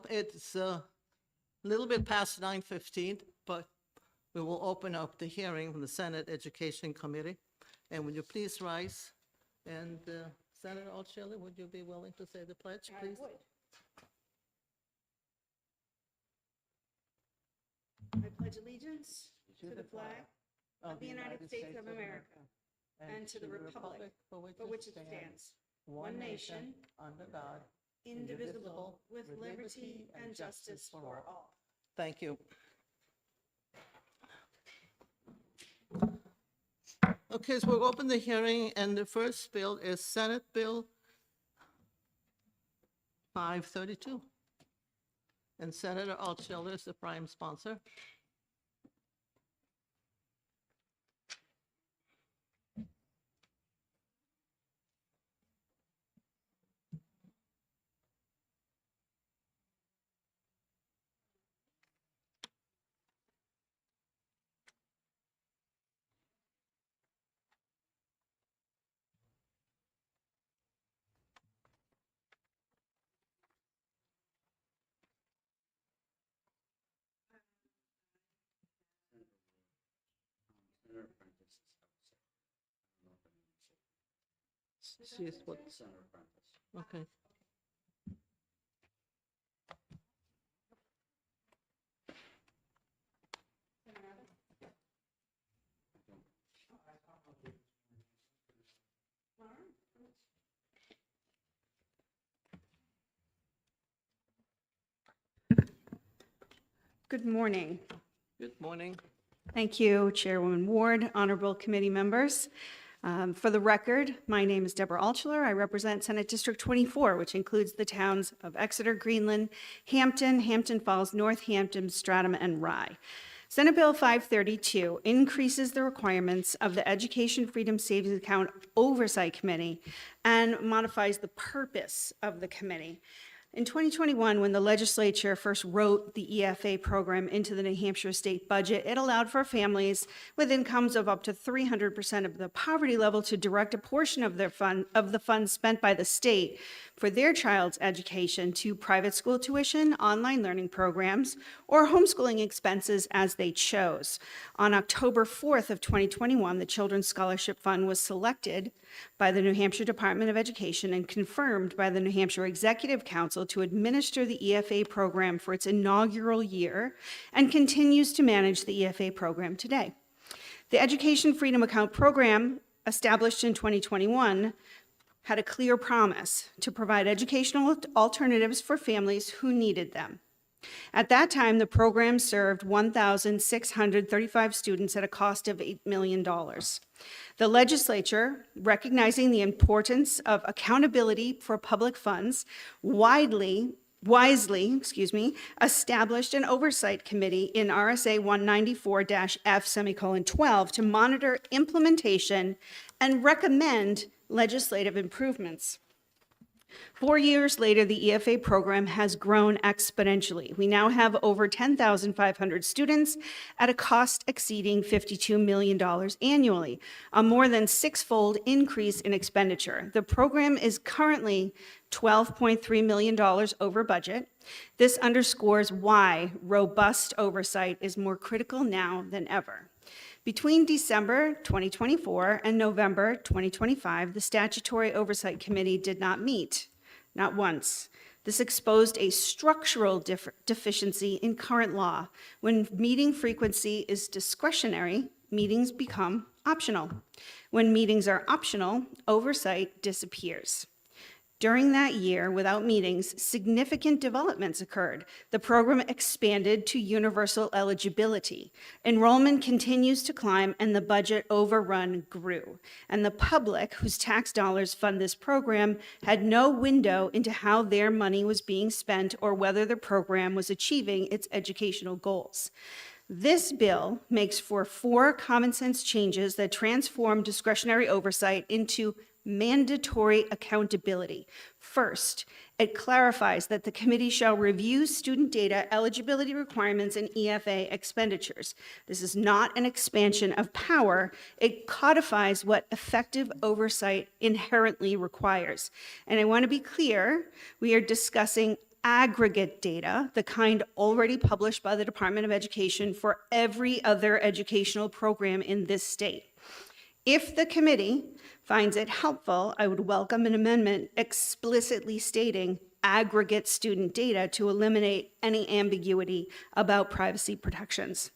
It's a little bit past 9:15, but we will open up the hearing from the Senate Education Committee. And would you please rise? And Senator Altshuler, would you be willing to say the pledge, please? I pledge allegiance to the flag of the United States of America and to the republic for which it stands, one nation, under God, indivisible, with liberty and justice for all. Thank you. Okay, so we'll open the hearing, and the first bill is Senate Bill 532. And Senator Altshuler is the prime sponsor. She's what? Okay. Good morning. Good morning. Thank you, Chairwoman Ward, honorable committee members. For the record, my name is Deborah Altshuler. I represent Senate District 24, which includes the towns of Exeter, Greenland, Hampton, Hampton Falls, Northampton, Stratham, and Rye. Senate Bill 532 increases the requirements of the Education Freedom Savings Account Oversight Committee and modifies the purpose of the committee. In 2021, when the legislature first wrote the EFA program into the New Hampshire state budget, it allowed for families with incomes of up to 300% of the poverty level to direct a portion of the funds spent by the state for their child's education to private school tuition, online learning programs, or homeschooling expenses as they chose. On October 4th of 2021, the Children's Scholarship Fund was selected by the New Hampshire Department of Education and confirmed by the New Hampshire Executive Council to administer the EFA program for its inaugural year and continues to manage the EFA program today. The Education Freedom Account program, established in 2021, had a clear promise to provide educational alternatives for families who needed them. At that time, the program served 1,635 students at a cost of $8 million. The legislature, recognizing the importance of accountability for public funds, wisely, established an oversight committee in RSA 194-F:12 to monitor implementation and recommend legislative improvements. 4 years later, the EFA program has grown exponentially. We now have over 10,500 students at a cost exceeding $52 million annually, a more than six-fold increase in expenditure. The program is currently $12.3 million over budget. This underscores why robust oversight is more critical now than ever. Between December 2024 and November 2025, the Statutory Oversight Committee did not meet, not once. This exposed a structural deficiency in current law. When meeting frequency is discretionary, meetings become optional. When meetings are optional, oversight disappears. During that year, without meetings, significant developments occurred. The program expanded to universal eligibility. Enrollment continues to climb, and the budget overrun grew. And the public, whose tax dollars fund this program, had no window into how their money was being spent or whether the program was achieving its educational goals. This bill makes for 4 common sense changes that transform discretionary oversight into mandatory accountability. First, it clarifies that the committee shall review student data, eligibility requirements, and EFA expenditures. This is not an expansion of power. It codifies what effective oversight inherently requires. And I want to be clear, we are discussing aggregate data, the kind already published by the Department of Education for every other educational program in this state. If the committee finds it helpful, I would welcome an amendment explicitly stating aggregate student data to eliminate any ambiguity about privacy protections.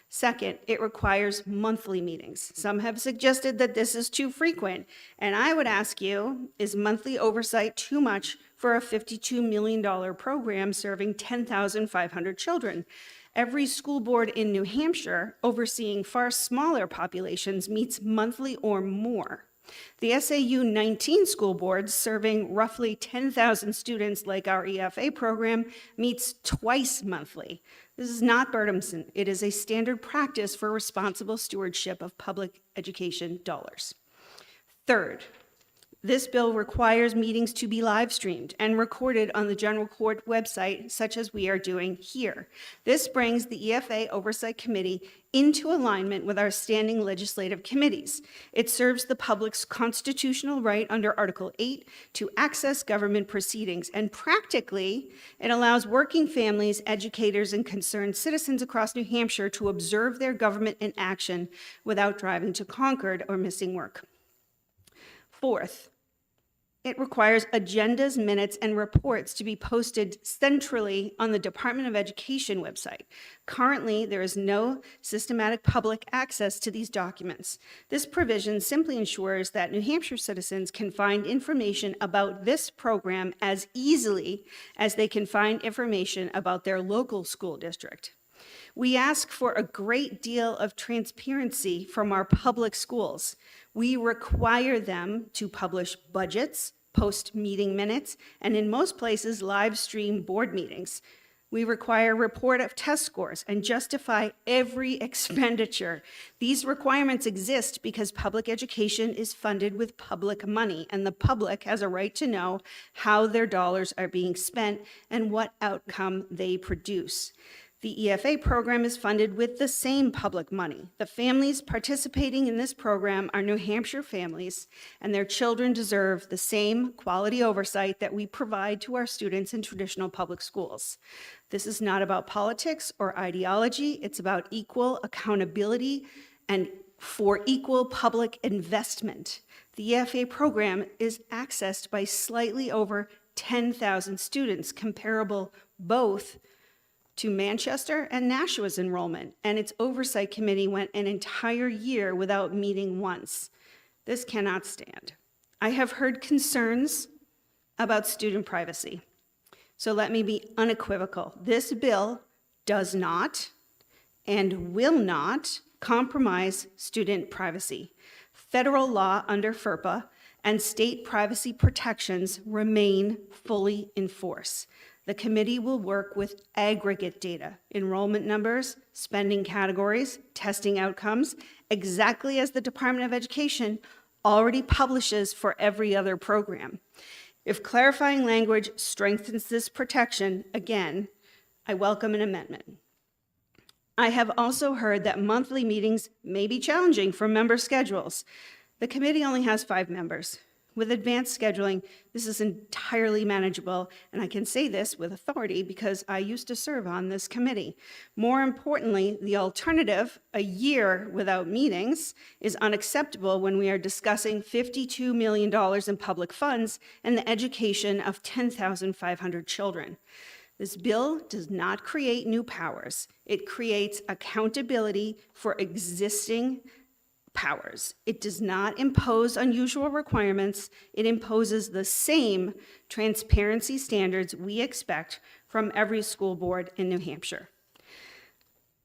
Second, it requires monthly meetings. Some have suggested that this is too frequent, and I would ask you, is monthly oversight too much for a $52 million program serving 10,500 children? Every school board in New Hampshire overseeing far smaller populations meets monthly or more. The SAU 19 school board serving roughly 10,000 students like our EFA program meets twice monthly. This is not burdensome. It is a standard practice for responsible stewardship of public education dollars. Third, this bill requires meetings to be live streamed and recorded on the General Court website, such as we are doing here. This brings the EFA Oversight Committee into alignment with our standing legislative committees. It serves the public's constitutional right under Article 8 to access government proceedings, and practically, it allows working families, educators, and concerned citizens across New Hampshire to observe their government in action without driving to Concord or missing work. Fourth, it requires agendas, minutes, and reports to be posted centrally on the Department of Education website. Currently, there is no systematic public access to these documents. This provision simply ensures that New Hampshire citizens can find information about this program as easily as they can find information about their local school district. We ask for a great deal of transparency from our public schools. We require them to publish budgets, post meeting minutes, and in most places, live stream board meetings. We require a report of test scores and justify every expenditure. These requirements exist because public education is funded with public money, and the public has a right to know how their dollars are being spent and what outcome they produce. The EFA program is funded with the same public money. The families participating in this program are New Hampshire families, and their children deserve the same quality oversight that we provide to our students in traditional public schools. This is not about politics or ideology. It's about equal accountability and for equal public investment. The EFA program is accessed by slightly over 10,000 students, comparable both to Manchester and Nashua's enrollment, and its oversight committee went an entire year without meeting once. This cannot stand. I have heard concerns about student privacy. So let me be unequivocal. This bill does not and will not compromise student privacy. Federal law under FERPA and state privacy protections remain fully in force. The committee will work with aggregate data, enrollment numbers, spending categories, testing outcomes, exactly as the Department of Education already publishes for every other program. If clarifying language strengthens this protection, again, I welcome an amendment. I have also heard that monthly meetings may be challenging for member schedules. The committee only has 5 members. With advanced scheduling, this is entirely manageable, and I can say this with authority because I used to serve on this committee. More importantly, the alternative, a year without meetings, is unacceptable when we are discussing $52 million in public funds and the education of 10,500 children. This bill does not create new powers. It creates accountability for existing powers. It does not impose unusual requirements. It imposes the same transparency standards we expect from every school board in New Hampshire.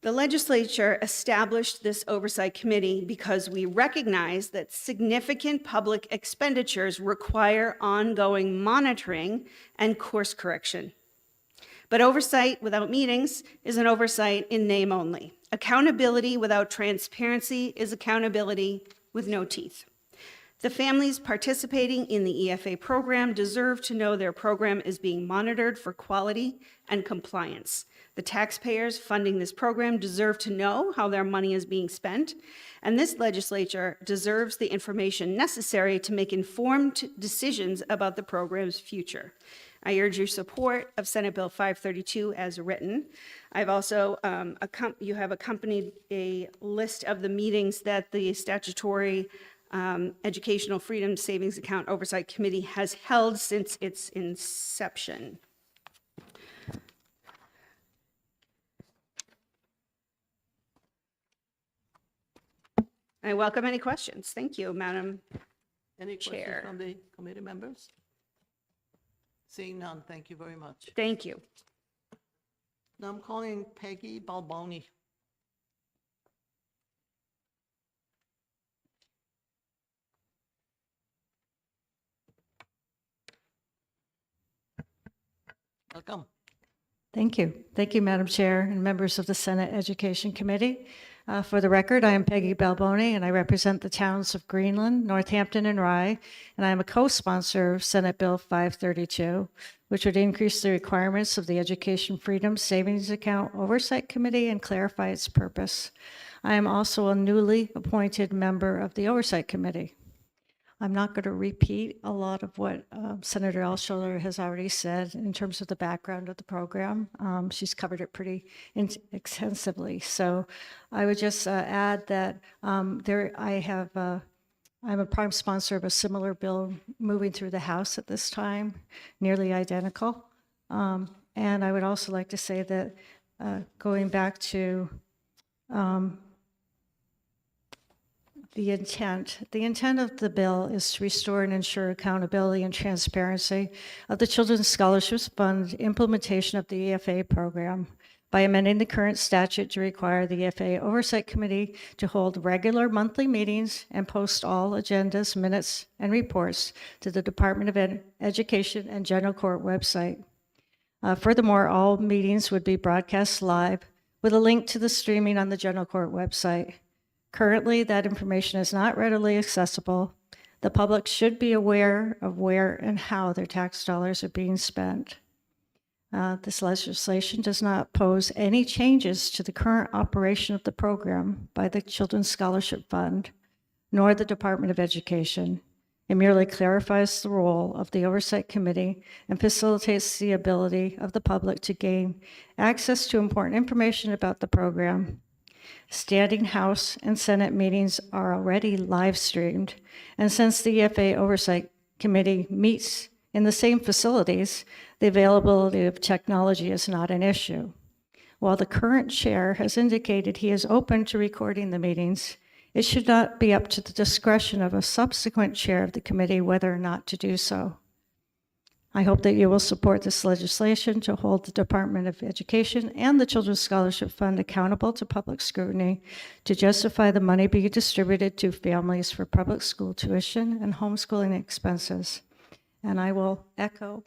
The legislature established this oversight committee because we recognize that significant public expenditures require ongoing monitoring and course correction. But oversight without meetings is an oversight in name only. Accountability without transparency is accountability with no teeth. The families participating in the EFA program deserve to know their program is being monitored for quality and compliance. The taxpayers funding this program deserve to know how their money is being spent, and this legislature deserves the information necessary to make informed decisions about the program's future. I urge your support of Senate Bill 532 as written. I've also, you have accompanied a list of the meetings that the statutory Educational Freedom Savings Account Oversight Committee has held since its inception. I welcome any questions. Thank you, Madam. Any questions Chair. from the committee members? Seeing none, thank you very much. Thank you. Now I'm calling Peggy Balboni. Welcome. Thank you. Thank you, Madam Chair and members of the Senate Education Committee. For the record, I am Peggy Balboni, and I represent the towns of Greenland, Northampton, and Rye, and I am a co-sponsor of Senate Bill 532, which would increase the requirements of the Education Freedom Savings Account Oversight Committee and clarify its purpose. I am also a newly appointed member of the Oversight Committee. I'm not going to repeat a lot of what Senator Altschuler has already said in terms of the background of the program. She's covered it pretty extensively. So I would just add that I'm a prime sponsor of a similar bill moving through the House at this time, nearly identical. And I would also like to say that going back to the intent of the bill is to restore and ensure accountability and transparency of the Children's Scholarships Fund implementation of the EFA program by amending the current statute to require the EFA Oversight Committee to hold regular monthly meetings and post all agendas, minutes, and reports to the Department of Education and General Court website. Furthermore, all meetings would be broadcast live with a link to the streaming on the General Court website. Currently, that information is not readily accessible. The public should be aware of where and how their tax dollars are being spent. This legislation does not pose any changes to the current operation of the program by the Children's Scholarship Fund, nor the Department of Education. It merely clarifies the role of the Oversight Committee and facilitates the ability of the public to gain access to important information about the program. Standing House and Senate meetings are already live streamed, and since the EFA Oversight Committee meets in the same facilities, the availability of technology is not an issue. While the current chair has indicated he is open to recording the meetings, it should not be up to the discretion of a subsequent chair of the committee whether or not to do so. I hope that you will support this legislation to hold the Department of Education and the Children's Scholarship Fund accountable to public scrutiny to justify the money being distributed to families for public school tuition and homeschooling expenses. And I will echo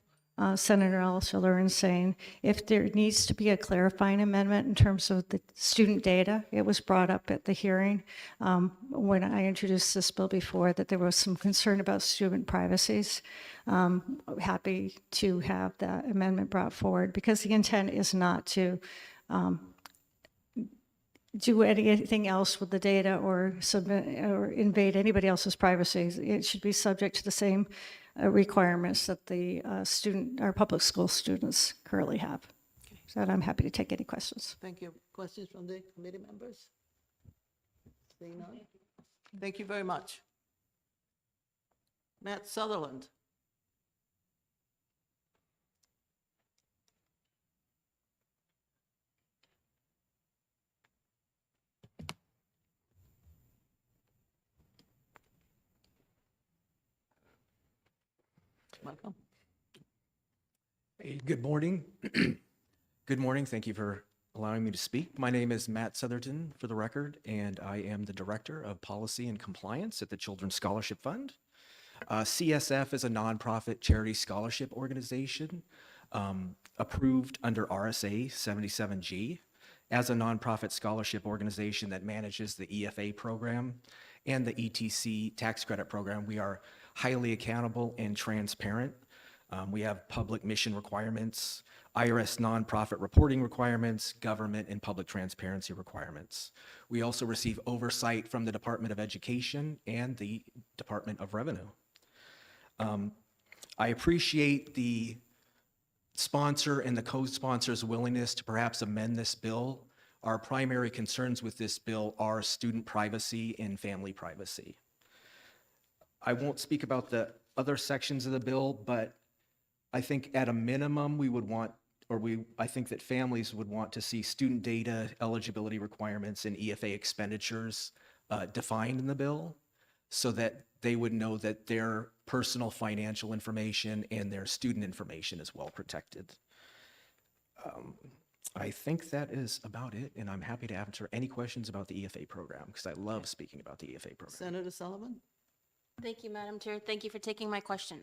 Senator Altschuler in saying if there needs to be a clarifying amendment in terms of the student data, it was brought up at the hearing when I introduced this bill before that there was some concern about student privacies. Happy to have that amendment brought forward because the intent is not to do anything else with the data or submit or invade anybody else's privacy. It should be subject to the same requirements that the our public school students currently have. Okay. So I'm happy to take any questions. Thank you. Questions from the committee members? Seeing none? Thank you very much. Matt Sutherland. Welcome. Hey, good morning. Good morning. Thank you for allowing me to speak. My name is Matt Sutherton, for the record, and I am the Director of Policy and Compliance at the Children's Scholarship Fund. CSF is a nonprofit charity scholarship organization approved under RSA 77G as a nonprofit scholarship organization that manages the EFA program and the ETC tax credit program. We are highly accountable and transparent. We have public mission requirements, IRS nonprofit reporting requirements, government and public transparency requirements. We also receive oversight from the Department of Education and the Department of Revenue. I appreciate the sponsor and the co-sponsor's willingness to perhaps amend this bill. Our primary concerns with this bill are student privacy and family privacy. I won't speak about the other sections of the bill, but I think at a minimum, we would want, I think that families would want to see student data eligibility requirements and EFA expenditures defined in the bill so that they would know that their personal financial information and their student information is well protected. I think that is about it, and I'm happy to answer any questions about the EFA program because I love speaking about the EFA program. Senator Sullivan? Thank you, Madam Chair. Thank you for taking my question.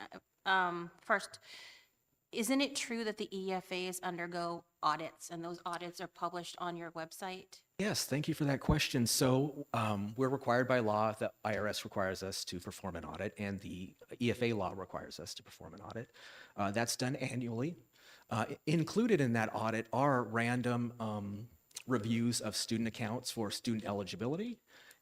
First, isn't it true that the EFAs undergo audits and those audits are published on your website? Yes, thank you for that question. So we're required by law, the IRS requires us to perform an audit, and the EFA law requires us to perform an audit. That's done annually. Included in that audit are random reviews of student accounts for student eligibility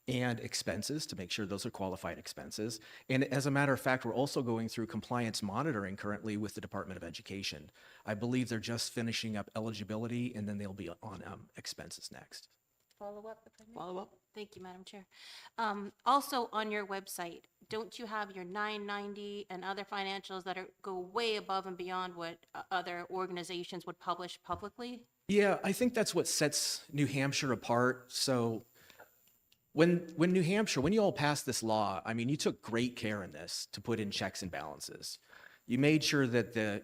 and expenses to make sure those are qualified expenses. And as a matter of fact, we're also going through compliance monitoring currently with the Department of Education. I believe they're just finishing up eligibility and then they'll be on expenses next. Follow up, if I may? Follow up? Thank you, Madam Chair. Also, on your website, don't you have your 990 and other financials that go way above and beyond what other organizations would publish publicly? Yeah, I think that's what sets New Hampshire apart. So when New Hampshire, when you all passed this law, I mean, you took great care in this to put in checks and balances. You made sure that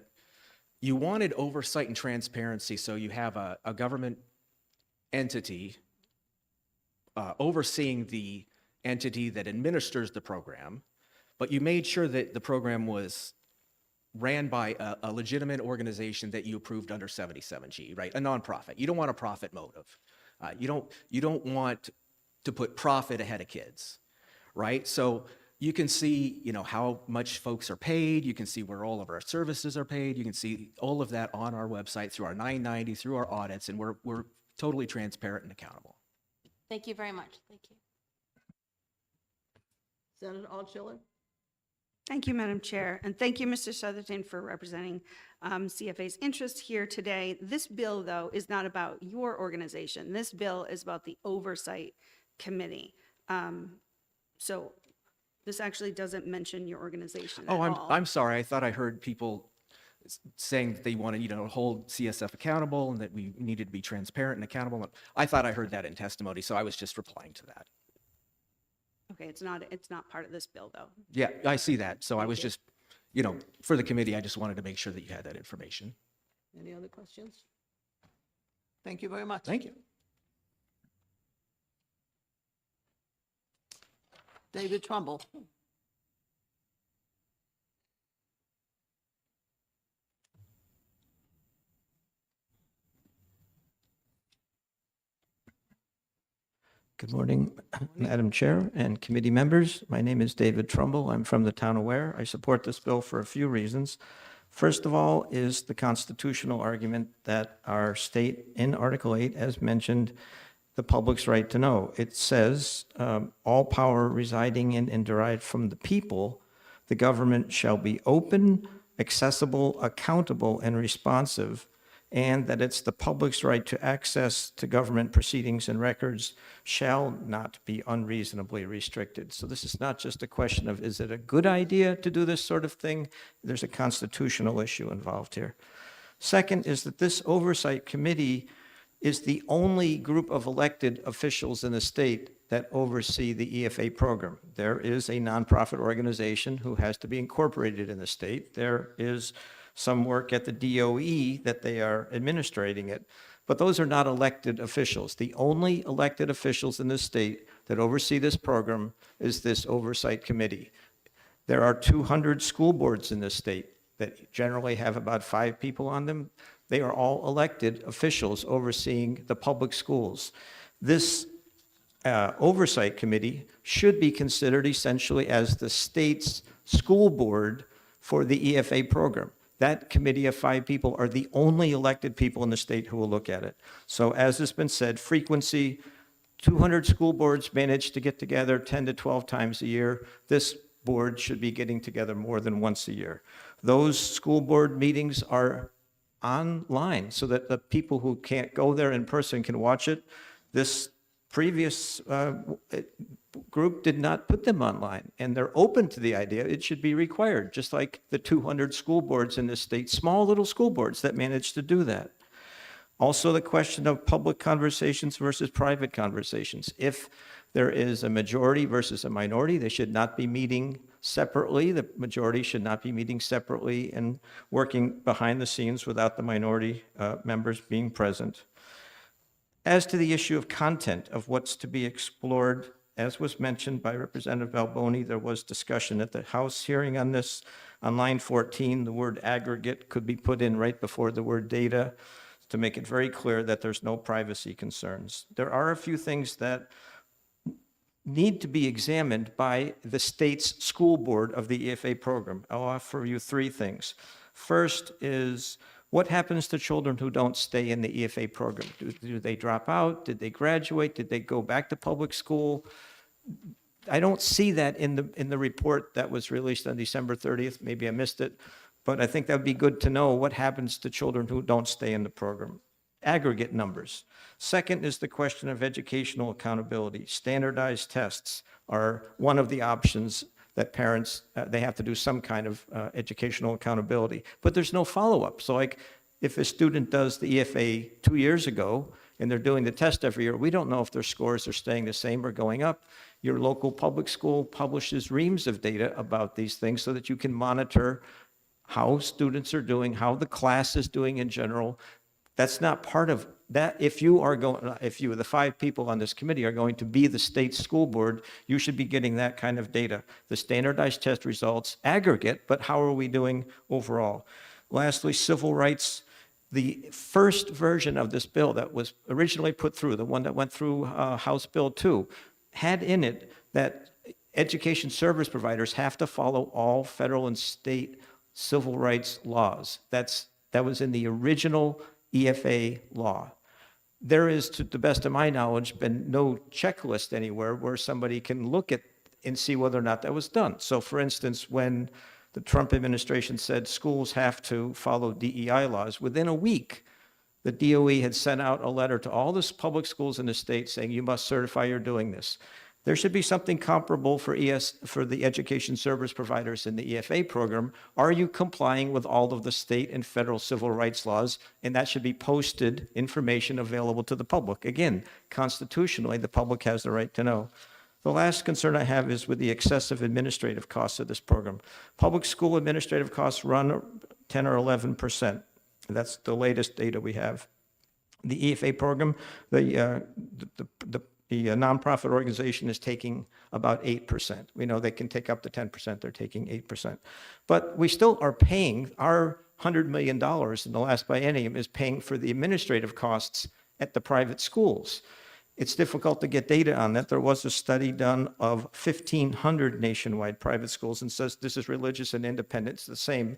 you wanted oversight and transparency, so you have a government entity overseeing the entity that administers the program, but you made sure that the program was ran by a legitimate organization that you approved under 77G, right? A nonprofit. You don't want a profit motive. You don't want to put profit ahead of kids, right? So you can see, how much folks are paid. You can see where all of our services are paid. You can see all of that on our website through our 990, through our audits, and we're totally transparent and accountable. Thank you very much. Thank you. Senator Altshuler? Thank you, Madam Chair, and thank you, Mr. Southerton, for representing CFA's interest here today. This bill, though, is not about your organization. This bill is about the Oversight Committee. So this actually doesn't mention your organization at all. I'm sorry. I thought I heard people saying that they wanted, to hold CSF accountable and that we needed to be transparent and accountable. I thought I heard that in testimony, so I was just replying to that. Okay, it's not part of this bill, though. Yeah, I see that. So I was just, for the committee, I just wanted to make sure that you had that information. Any other questions? Thank you very much. Thank you. David Trumbull? Good morning, Madam Chair and committee members. My name is David Trumbull. I'm from the town of Ware. I support this bill for a few reasons. First of all is the constitutional argument that our state in Article 8 has mentioned the public's right to know. It says, all power residing in and derived from the people, the government shall be open, accessible, accountable, and responsive, and that it's the public's right to access to government proceedings and records shall not be unreasonably restricted. So this is not just a question of, is it a good idea to do this sort of thing? There's a constitutional issue involved here. Second is that this oversight committee is the only group of elected officials in the state that oversee the EFA program. There is a nonprofit organization who has to be incorporated in the state. There is some work at the DOE that they are administrating it, but those are not elected officials. The only elected officials in the state that oversee this program is this oversight committee. There are 200 school boards in this state that generally have about 5 people on them. They are all elected officials overseeing the public schools. This oversight committee should be considered essentially as the state's school board for the EFA program. That committee of 5 people are the only elected people in the state who will look at it. So as has been said, frequency, 200 school boards manage to get together 10 to 12 times a year. This board should be getting together more than once a year. Those school board meetings are online so that the people who can't go there in person can watch it. This previous group did not put them online, and they're open to the idea it should be required, just like the 200 school boards in this state, small little school boards that managed to do that. Also, the question of public conversations versus private conversations. If there is a majority versus a minority, they should not be meeting separately. The majority should not be meeting separately and working behind the scenes without the minority members being present. As to the issue of content of what's to be explored, as was mentioned by Representative Alboni, there was discussion at the House hearing on this. On line 14, the word aggregate could be put in right before the word data to make it very clear that there's no privacy concerns. There are a few things that need to be examined by the state's school board of the EFA program. I'll offer you three things. First is, what happens to children who don't stay in the EFA program? Do they drop out? Did they graduate? Did they go back to public school? I don't see that in the report that was released on December 30th. Maybe I missed it, but I think that would be good to know what happens to children who don't stay in the program. Aggregate numbers. Second is the question of educational accountability. Standardized tests are one of the options that parents, they have to do some kind of educational accountability, but there's no follow-up. So like if a student does the EFA 2 years ago and they're doing the test every year, we don't know if their scores are staying the same or going up. Your local public school publishes reams of data about these things so that you can monitor how students are doing, how the class is doing in general. That's not part of that. If you, the 5 people on this committee, are going to be the state school board, you should be getting that kind of data. The standardized test results, aggregate, but how are we doing overall? Lastly, civil rights. The first version of this bill that was originally put through, the one that went through House Bill 2, had in it that education service providers have to follow all federal and state civil rights laws. That was in the original EFA law. There is, to the best of my knowledge, been no checklist anywhere where somebody can look at and see whether or not that was done. So for instance, when the Trump administration said schools have to follow DEI laws, within a week, the DOE had sent out a letter to all the public schools in the state saying, you must certify you're doing this. There should be something comparable for the education service providers in the EFA program. Are you complying with all of the state and federal civil rights laws? And that should be posted information available to the public. Again, constitutionally, the public has the right to know. The last concern I have is with the excessive administrative costs of this program. Public school administrative costs run 10 or 11%. That's the latest data we have. The EFA program, the nonprofit organization is taking about 8%. We know they can take up to 10%, they're taking 8%. But we still are paying, our $100 million in the last biennium is paying for the administrative costs at the private schools. It's difficult to get data on that. There was a study done of 1,500 nationwide private schools and says this is religious and independent, it's the same.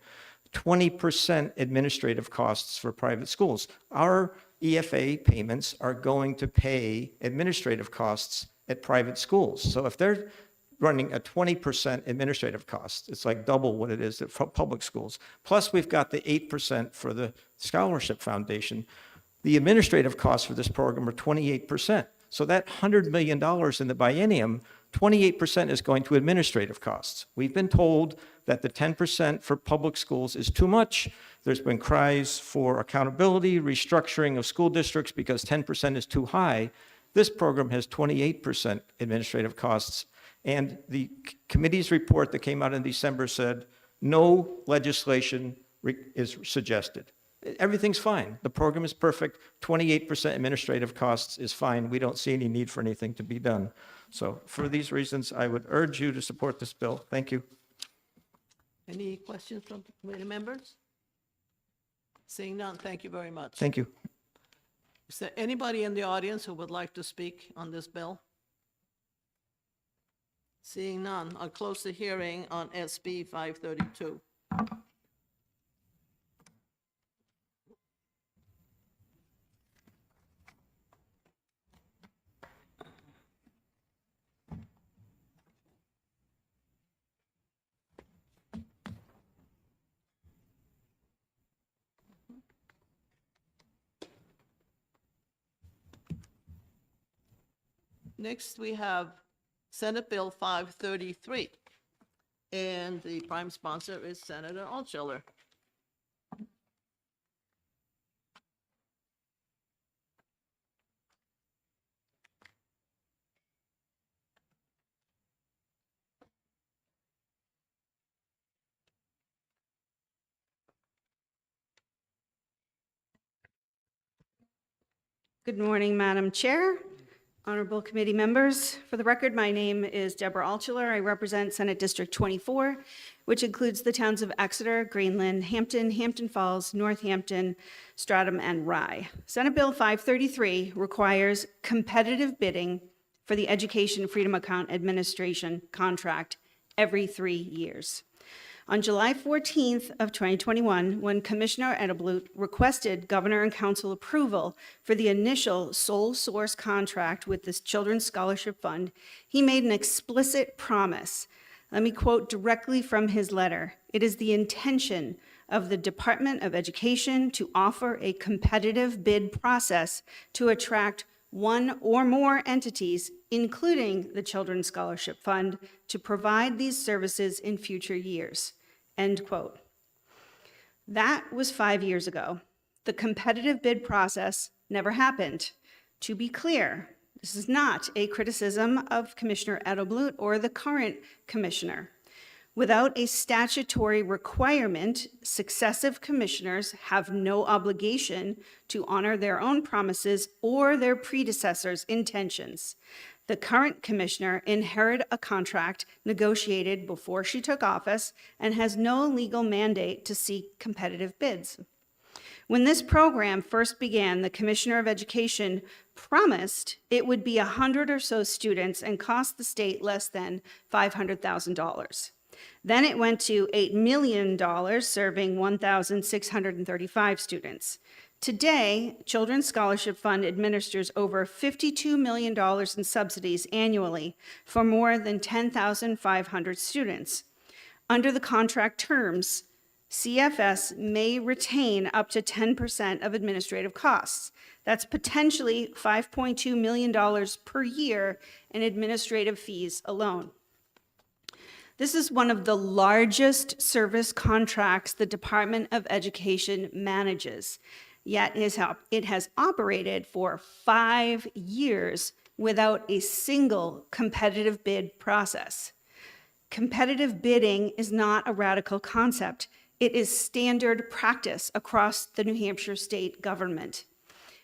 20% administrative costs for private schools. Our EFA payments are going to pay administrative costs at private schools. So if they're running a 20% administrative cost, it's like double what it is at public schools. Plus we've got the 8% for the Scholarship Foundation. The administrative costs for this program are 28%. So that $100 million in the biennium, 28% is going to administrative costs. We've been told that the 10% for public schools is too much. There's been cries for accountability, restructuring of school districts because 10% is too high. This program has 28% administrative costs. And the committee's report that came out in December said no legislation is suggested. Everything's fine. The program is perfect. 28% administrative costs is fine. We don't see any need for anything to be done. So for these reasons, I would urge you to support this bill. Thank you. Any questions from the committee members? Seeing none, thank you very much. Thank you. Is there anybody in the audience who would like to speak on this bill? Seeing none, I'll close the hearing on SB 532. Next, we have Senate Bill 533, and the prime sponsor is Senator Altshuler. Good morning, Madam Chair, honorable committee members. For the record, my name is Deborah Altshuler. I represent Senate District 24, which includes the towns of Exeter, Greenland, Hampton, Hampton Falls, Northampton, Stratham, and Rye. Senate Bill 533 requires competitive bidding for the Education Freedom Account Administration contract every 3 years. On July 14th of 2021, when Commissioner Edelblut requested Governor and Council approval for the initial sole source contract with this Children's Scholarship Fund, he made an explicit promise. Let me quote directly from his letter. It is the intention of the Department of Education to offer a competitive bid process to attract one or more entities, including the Children's Scholarship Fund, to provide these services in future years. End quote. That was 5 years ago. The competitive bid process never happened. To be clear, this is not a criticism of Commissioner Edelblut or the current commissioner. Without a statutory requirement, successive commissioners have no obligation to honor their own promises or their predecessors' intentions. The current commissioner inherited a contract negotiated before she took office and has no legal mandate to seek competitive bids. When this program first began, the Commissioner of Education promised it would be 100 or so students and cost the state less than $500,000. Then it went to $8 million, serving 1,635 students. Today, Children's Scholarship Fund administers over $52 million in subsidies annually for more than 10,500 students. Under the contract terms, CFS may retain up to 10% of administrative costs. That's potentially $5.2 million per year in administrative fees alone. This is one of the largest service contracts the Department of Education manages. Yet it has operated for 5 years without a single competitive bid process. Competitive bidding is not a radical concept. It is standard practice across the New Hampshire state government.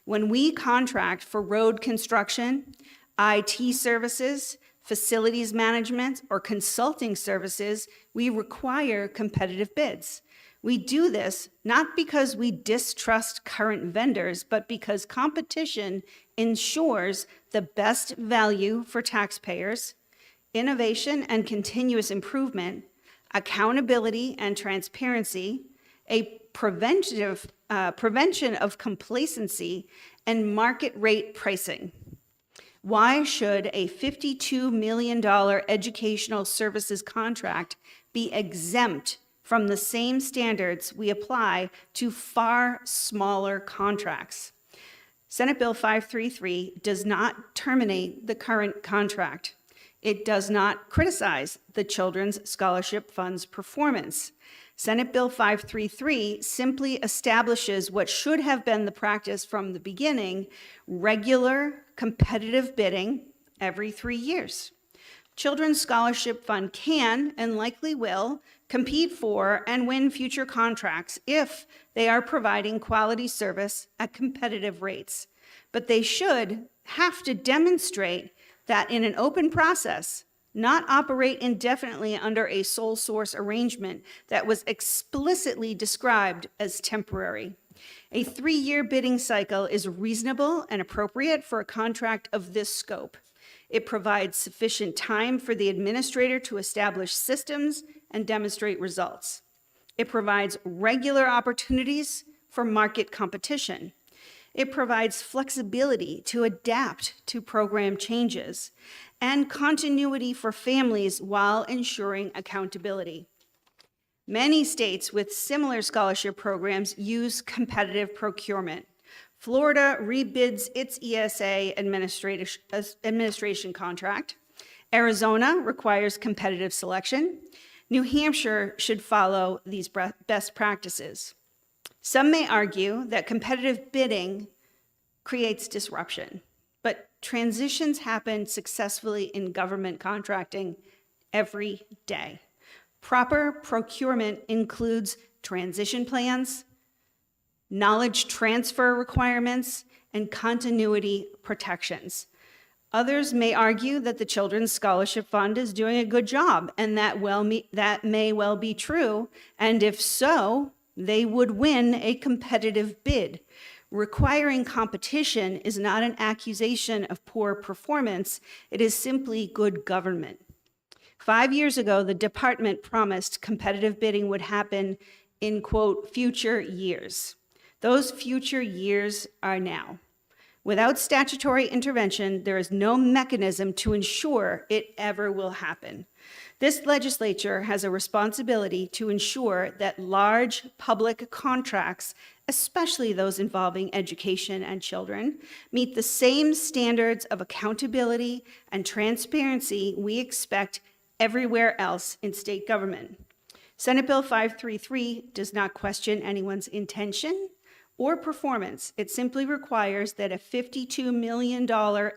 When we contract for road construction, IT services, facilities management, or consulting services, we require competitive bids. We do this not because we distrust current vendors, but because competition ensures the best value for taxpayers, innovation and continuous improvement, accountability and transparency, a prevention of complacency, and market rate pricing. Why should a $52 million educational services contract be exempt from the same standards we apply to far smaller contracts? Senate Bill 533 does not terminate the current contract. It does not criticize the Children's Scholarship Fund's performance. Senate Bill 533 simply establishes what should have been the practice from the beginning: regular competitive bidding every 3 years. Children's Scholarship Fund can, and likely will, compete for and win future contracts if they are providing quality service at competitive rates. But they should have to demonstrate that in an open process, not operate indefinitely under a sole source arrangement that was explicitly described as temporary. A 3-year bidding cycle is reasonable and appropriate for a contract of this scope. It provides sufficient time for the administrator to establish systems and demonstrate results. It provides regular opportunities for market competition. It provides flexibility to adapt to program changes and continuity for families while ensuring accountability. Many states with similar scholarship programs use competitive procurement. Florida rebids its ESA administration contract. Arizona requires competitive selection. New Hampshire should follow these best practices. Some may argue that competitive bidding creates disruption, but transitions happen successfully in government contracting every day. Proper procurement includes transition plans, knowledge transfer requirements, and continuity protections. Others may argue that the Children's Scholarship Fund is doing a good job, and that may well be true, and if so, they would win a competitive bid. Requiring competition is not an accusation of poor performance, it is simply good government. 5 years ago, the department promised competitive bidding would happen in, quote, future years. Those future years are now. Without statutory intervention, there is no mechanism to ensure it ever will happen. This legislature has a responsibility to ensure that large public contracts, especially those involving education and children, meet the same standards of accountability and transparency we expect everywhere else in state government. Senate Bill 533 does not question anyone's intention or performance. It simply requires that a $52 million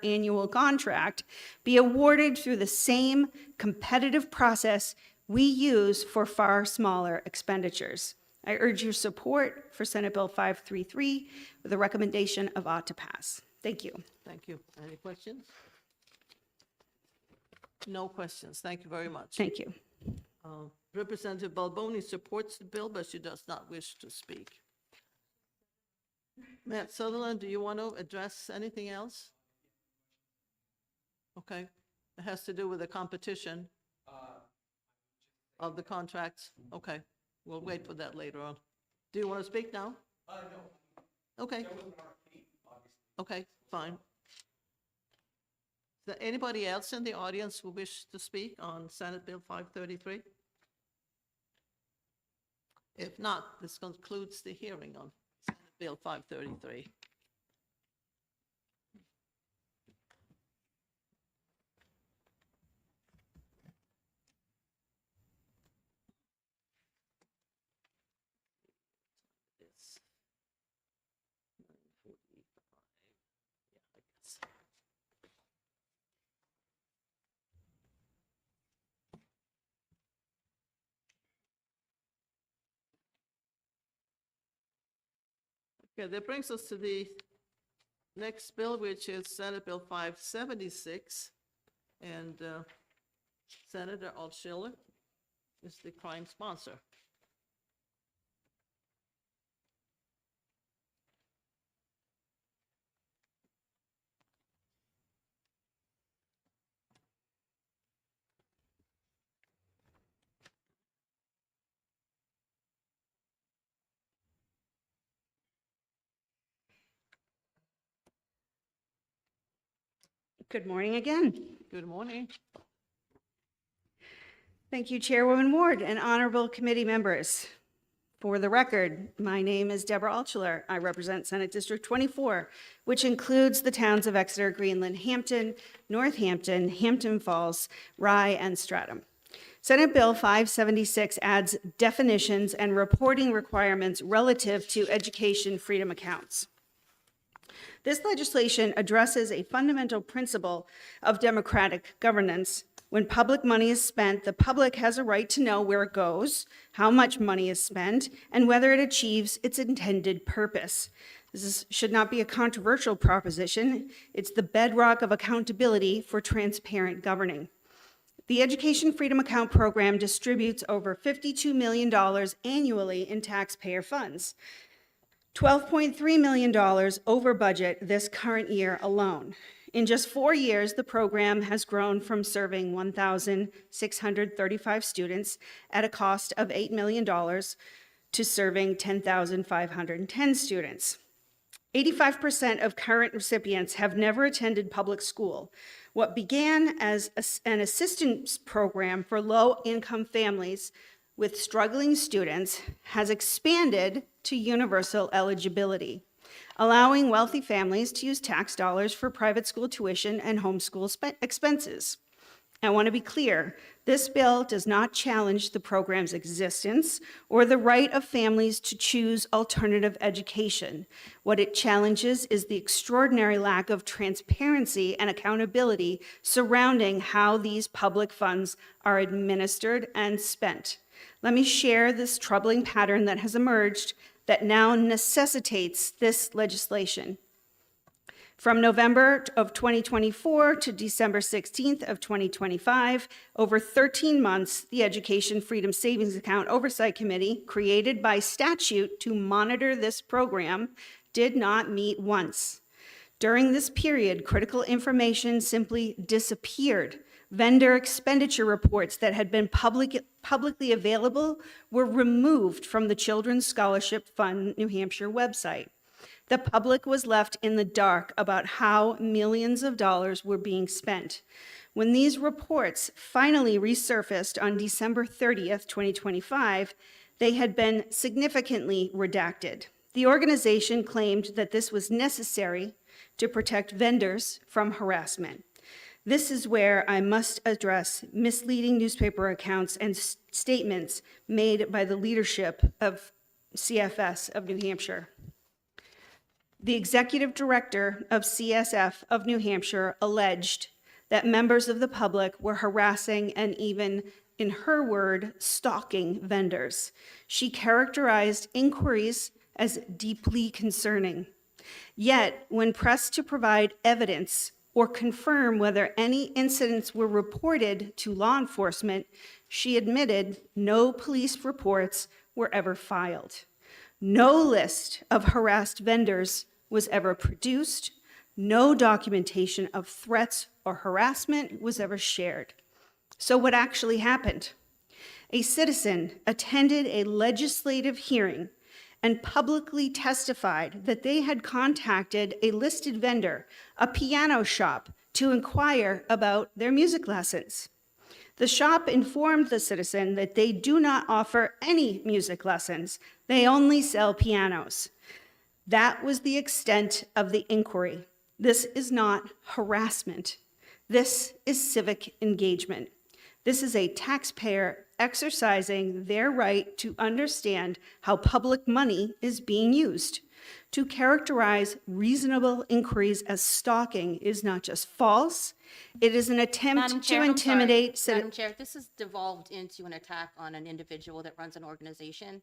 annual contract be awarded through the same competitive process we use for far smaller expenditures. I urge your support for Senate Bill 533 with a recommendation of ought to pass. Thank you. Thank you. Any questions? No questions. Thank you very much. Thank you. Representative Balboni supports the bill, but she does not wish to speak. Matt Sutherland, do you want to address anything else? Okay. It has to do with the competition of the contracts. Okay. We'll wait for that later on. Do you want to speak now? No. Okay. Okay, fine. Is there anybody else in the audience who wish to speak on Senate Bill 533? If not, this concludes the hearing on Senate Bill 533. It's 9:45. Yeah, I guess. Okay, that brings us to the next bill, which is Senate Bill 576. And Senator Altschuler is the prime sponsor. Good morning again. Good morning. Thank you, Chairwoman Ward and honorable committee members. For the record, my name is Deborah Altschuler. I represent Senate District 24, which includes the towns of Exeter, Greenland, Hampton, Northampton, Hampton Falls, Rye, and Stratham. Senate Bill 576 adds definitions and reporting requirements relative to education freedom accounts. This legislation addresses a fundamental principle of democratic governance. When public money is spent, the public has a right to know where it goes, how much money is spent, and whether it achieves its intended purpose. Should not be a controversial proposition. It's the bedrock of accountability for transparent governing. The Education Freedom Account program distributes over $52 million annually in taxpayer funds. $12.3 million over budget this current year alone. In just 4 years, the program has grown from serving 1,635 students at a cost of $8 million to serving 10,510 students. 85% of current recipients have never attended public school. What began as an assistance program for low-income families with struggling students has expanded to universal eligibility. allowing wealthy families to use tax dollars for private school tuition and homeschool expenses. I want to be clear, this bill does not challenge the program's existence or the right of families to choose alternative education. What it challenges is the extraordinary lack of transparency and accountability surrounding how these public funds are administered and spent. Let me share this troubling pattern that has emerged that now necessitates this legislation. From November of 2024 to December 16th of 2025, over 13 months, the Education Freedom Savings Account Oversight Committee, created by statute to monitor this program, did not meet once. During this period, critical information simply disappeared. Vendor expenditure reports that had been publicly available were removed from the Children's Scholarship Fund New Hampshire website. The public was left in the dark about how millions of dollars were being spent. When these reports finally resurfaced on December 30th, 2025, they had been significantly redacted. The organization claimed that this was necessary to protect vendors from harassment. This is where I must address misleading newspaper accounts and statements made by the leadership of CFS of New Hampshire. The executive director of CSF of New Hampshire alleged that members of the public were harassing and even, in her word, stalking vendors. She characterized inquiries as deeply concerning. Yet, when pressed to provide evidence or confirm whether any incidents were reported to law enforcement, she admitted no police reports were ever filed. No list of harassed vendors was ever produced. No documentation of threats or harassment was ever shared. So what actually happened? A citizen attended a legislative hearing and publicly testified that they had contacted a listed vendor, a piano shop, to inquire about their music lessons. The shop informed the citizen that they do not offer any music lessons. They only sell pianos. That was the extent of the inquiry. This is not harassment. This is civic engagement. This is a taxpayer exercising their right to understand how public money is being used. To characterize reasonable inquiries as stalking is not just false, it is an Madam attempt Chair, to I'm sorry. intimidate Madam citizens. Chair, this has devolved into an attack on an individual that runs an organization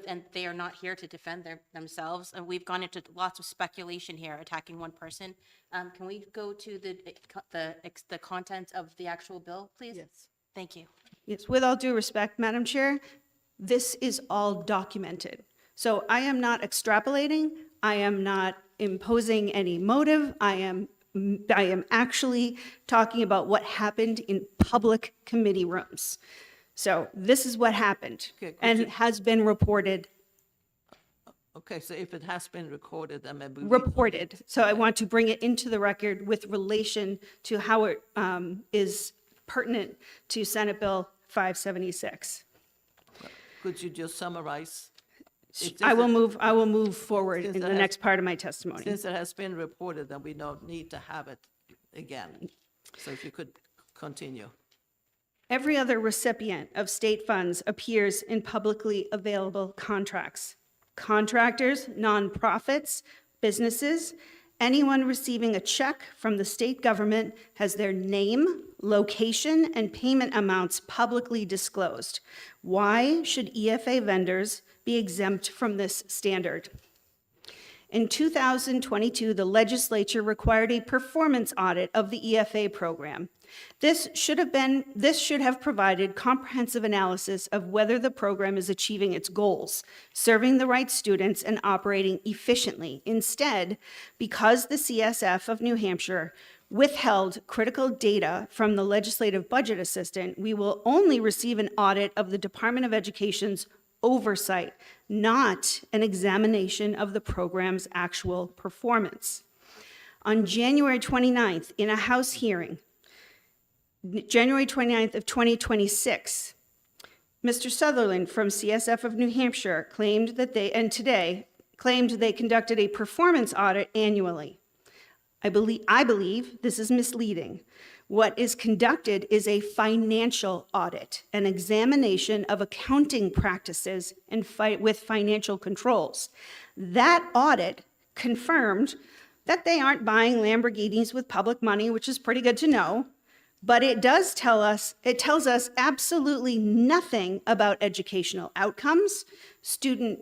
and they are not here to defend themselves. And we've gone into lots of speculation here, attacking one person. Can we go to the content of the actual bill, please? Yes. Thank you. Yes, with all due respect, Madam Chair, this is all documented. So I am not extrapolating, I am not imposing any motive, I am actually talking about what happened in public committee rooms. So this is what happened Okay, could and you- has been reported. Okay, so if it has been recorded, then maybe. Reported. So I want to bring it into the record with relation to how it is pertinent to Senate Bill 576. Could you just summarize? If I this will move forward Since in that the has- next part of my testimony. Since it has been reported, then we don't need to have it again. So if you could continue. Every other recipient of state funds appears in publicly available contracts. Contractors, nonprofits, businesses, anyone receiving a check from the state government has their name, location, and payment amounts publicly disclosed. Why should EFA vendors be exempt from this standard? In 2022, the legislature required a performance audit of the EFA program. This should have provided comprehensive analysis of whether the program is achieving its goals, serving the right students, and operating efficiently. Instead, because the CSF of New Hampshire withheld critical data from the legislative budget assistant, we will only receive an audit of the Department of Education's oversight, not an examination of the program's actual performance. On January 29th, in a House hearing, January 29th of 2026, Mr. Sutherland from CSF of New Hampshire claimed that they, and today, claimed they conducted a performance audit annually. I believe this is misleading. What is conducted is a financial audit, an examination of accounting practices and with financial controls. That audit confirmed that they aren't buying Lamborghinis with public money, which is pretty good to know, but it tells us absolutely nothing about educational outcomes, student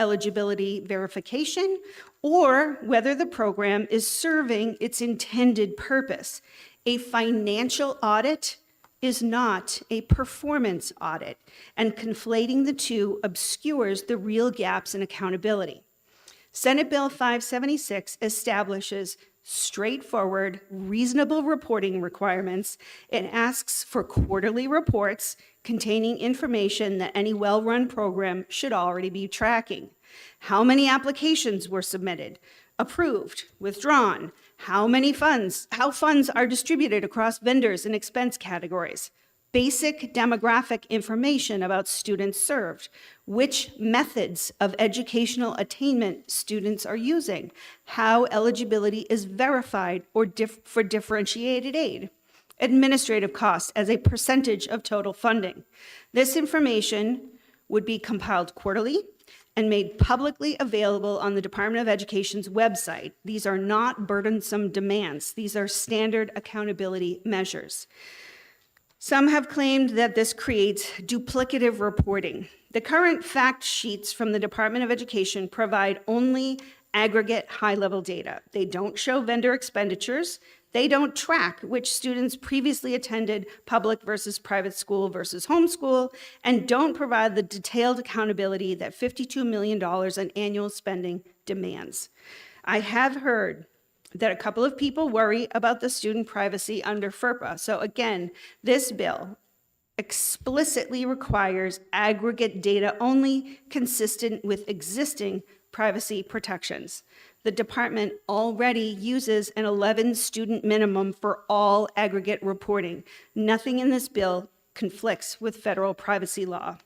eligibility verification, or whether the program is serving its intended purpose. A financial audit is not a performance audit, and conflating the two obscures the real gaps in accountability. Senate Bill 576 establishes straightforward, reasonable reporting requirements. It asks for quarterly reports containing information that any well-run program should already be tracking. How many applications were submitted, approved, withdrawn, how funds are distributed across vendors and expense categories, basic demographic information about students served, which methods of educational attainment students are using, how eligibility is verified for differentiated aid, administrative costs as a percentage of total funding. This information would be compiled quarterly and made publicly available on the Department of Education's website. These are not burdensome demands. These are standard accountability measures. Some have claimed that this creates duplicative reporting. The current fact sheets from the Department of Education provide only aggregate high-level data. They don't show vendor expenditures. They don't track which students previously attended public versus private school versus homeschool, and don't provide the detailed accountability that $52 million in annual spending demands. I have heard that a couple of people worry about the student privacy under FERPA. So again, this bill explicitly requires aggregate data only consistent with existing privacy protections. The department already uses an 11-student minimum for all aggregate reporting. Nothing in this bill conflicts with federal privacy law.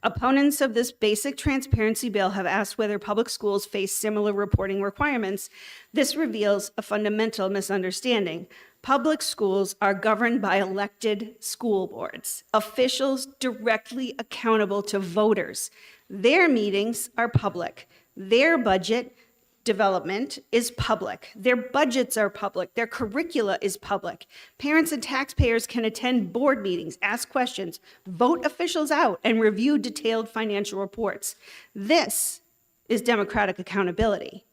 Opponents of this basic transparency bill have asked whether public schools face similar reporting requirements. This reveals a fundamental misunderstanding. Public schools are governed by elected school boards, officials directly accountable to voters. Their meetings are public. Their budget development is public. Their budgets are public. Their curricula is public. Parents and taxpayers can attend board meetings, ask questions, vote officials out, and review detailed financial reports. This is democratic accountability.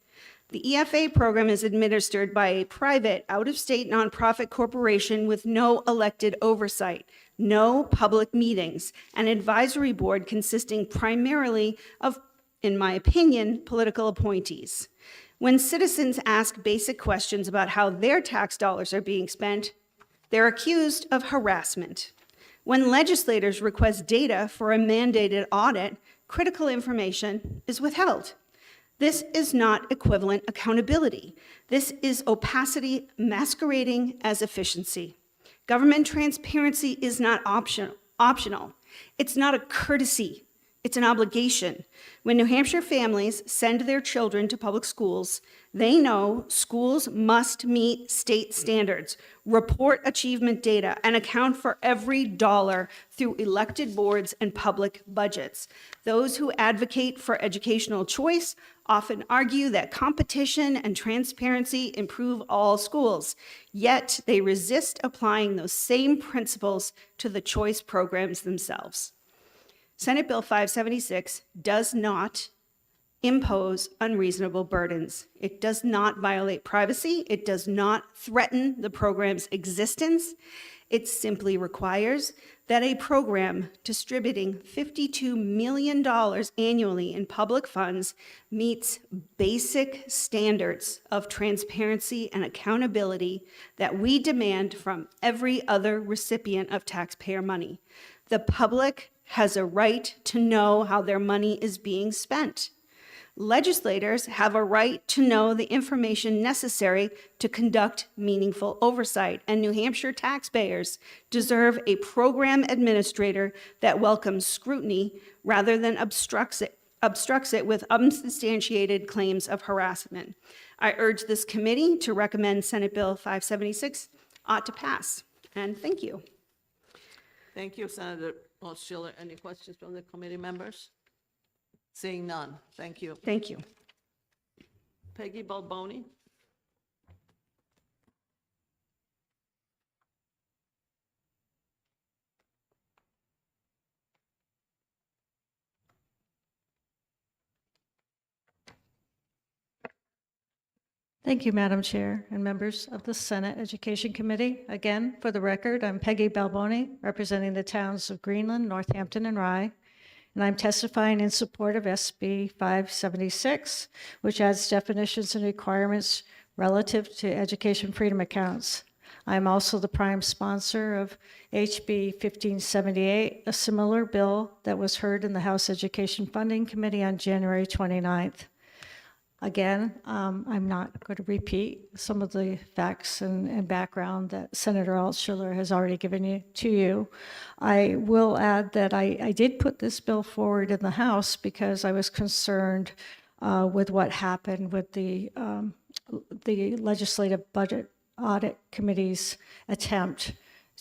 The EFA program is administered by a private, out-of-state nonprofit corporation with no elected oversight, no public meetings, an advisory board consisting primarily of, in my opinion, political appointees. When citizens ask basic questions about how their tax dollars are being spent, they're accused of harassment. When legislators request data for a mandated audit, critical information is withheld. This is not equivalent accountability. This is opacity masquerading as efficiency. Government transparency is not optional. It's not a courtesy. It's an obligation. When New Hampshire families send their children to public schools, they know schools must meet state standards, report achievement data, and account for every dollar through elected boards and public budgets. Those who advocate for educational choice often argue that competition and transparency improve all schools, yet they resist applying those same principles to the choice programs themselves. Senate Bill 576 does not impose unreasonable burdens. It does not violate privacy. It does not threaten the program's existence. It simply requires that a program distributing $52 million annually in public funds meets basic standards of transparency and accountability that we demand from every other recipient of taxpayer money. The public has a right to know how their money is being spent. Legislators have a right to know the information necessary to conduct meaningful oversight, and New Hampshire taxpayers deserve a program administrator that welcomes scrutiny rather than obstructs it obstructs it with unsubstantiated claims of harassment. I urge this committee to recommend Senate Bill 576 ought to pass. And thank you. Thank you, Senator Altschuler. Any questions from the committee members? Seeing none. Thank you. Thank you. Peggy Balboni? Thank you, Madam Chair and members of the Senate Education Committee. Again, for the record, I'm Peggy Balboni, representing the towns of Greenland, Northampton, and Rye, and I'm testifying in support of SB 576, which adds definitions and requirements relative to education freedom accounts. I'm also the prime sponsor of HB 1578, a similar bill that was heard in the House Education Funding Committee on January 29th. Again, I'm not going to repeat some of the facts and background that Senator Altschuler has already given to you. I will add that I did put this bill forward in the House because I was concerned with what happened with the Legislative Budget Audit Committee's attempt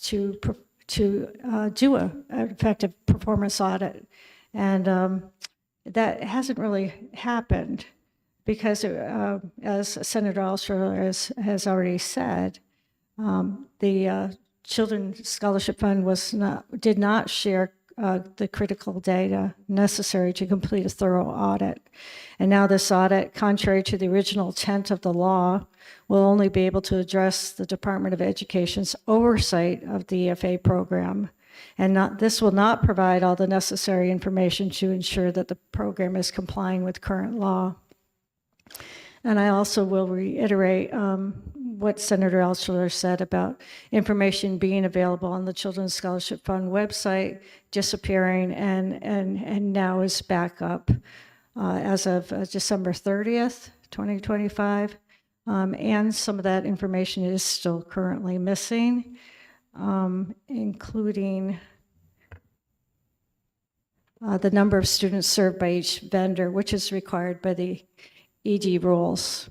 to do an effective performance audit. And that hasn't really happened. Because as Senator Altschuler has already said, the Children's Scholarship Fund did not share the critical data necessary to complete a thorough audit. And now this audit, contrary to the original intent of the law, will only be able to address the Department of Education's oversight of the EFA program. And this will not provide all the necessary information to ensure that the program is complying with current law. And I also will reiterate what Senator Altschuler said about information being available on the Children's Scholarship Fund website disappearing and now is back up as of December 30th, 2025. And some of that information is still currently missing, including the number of students served by each vendor, which is required by the ED rules.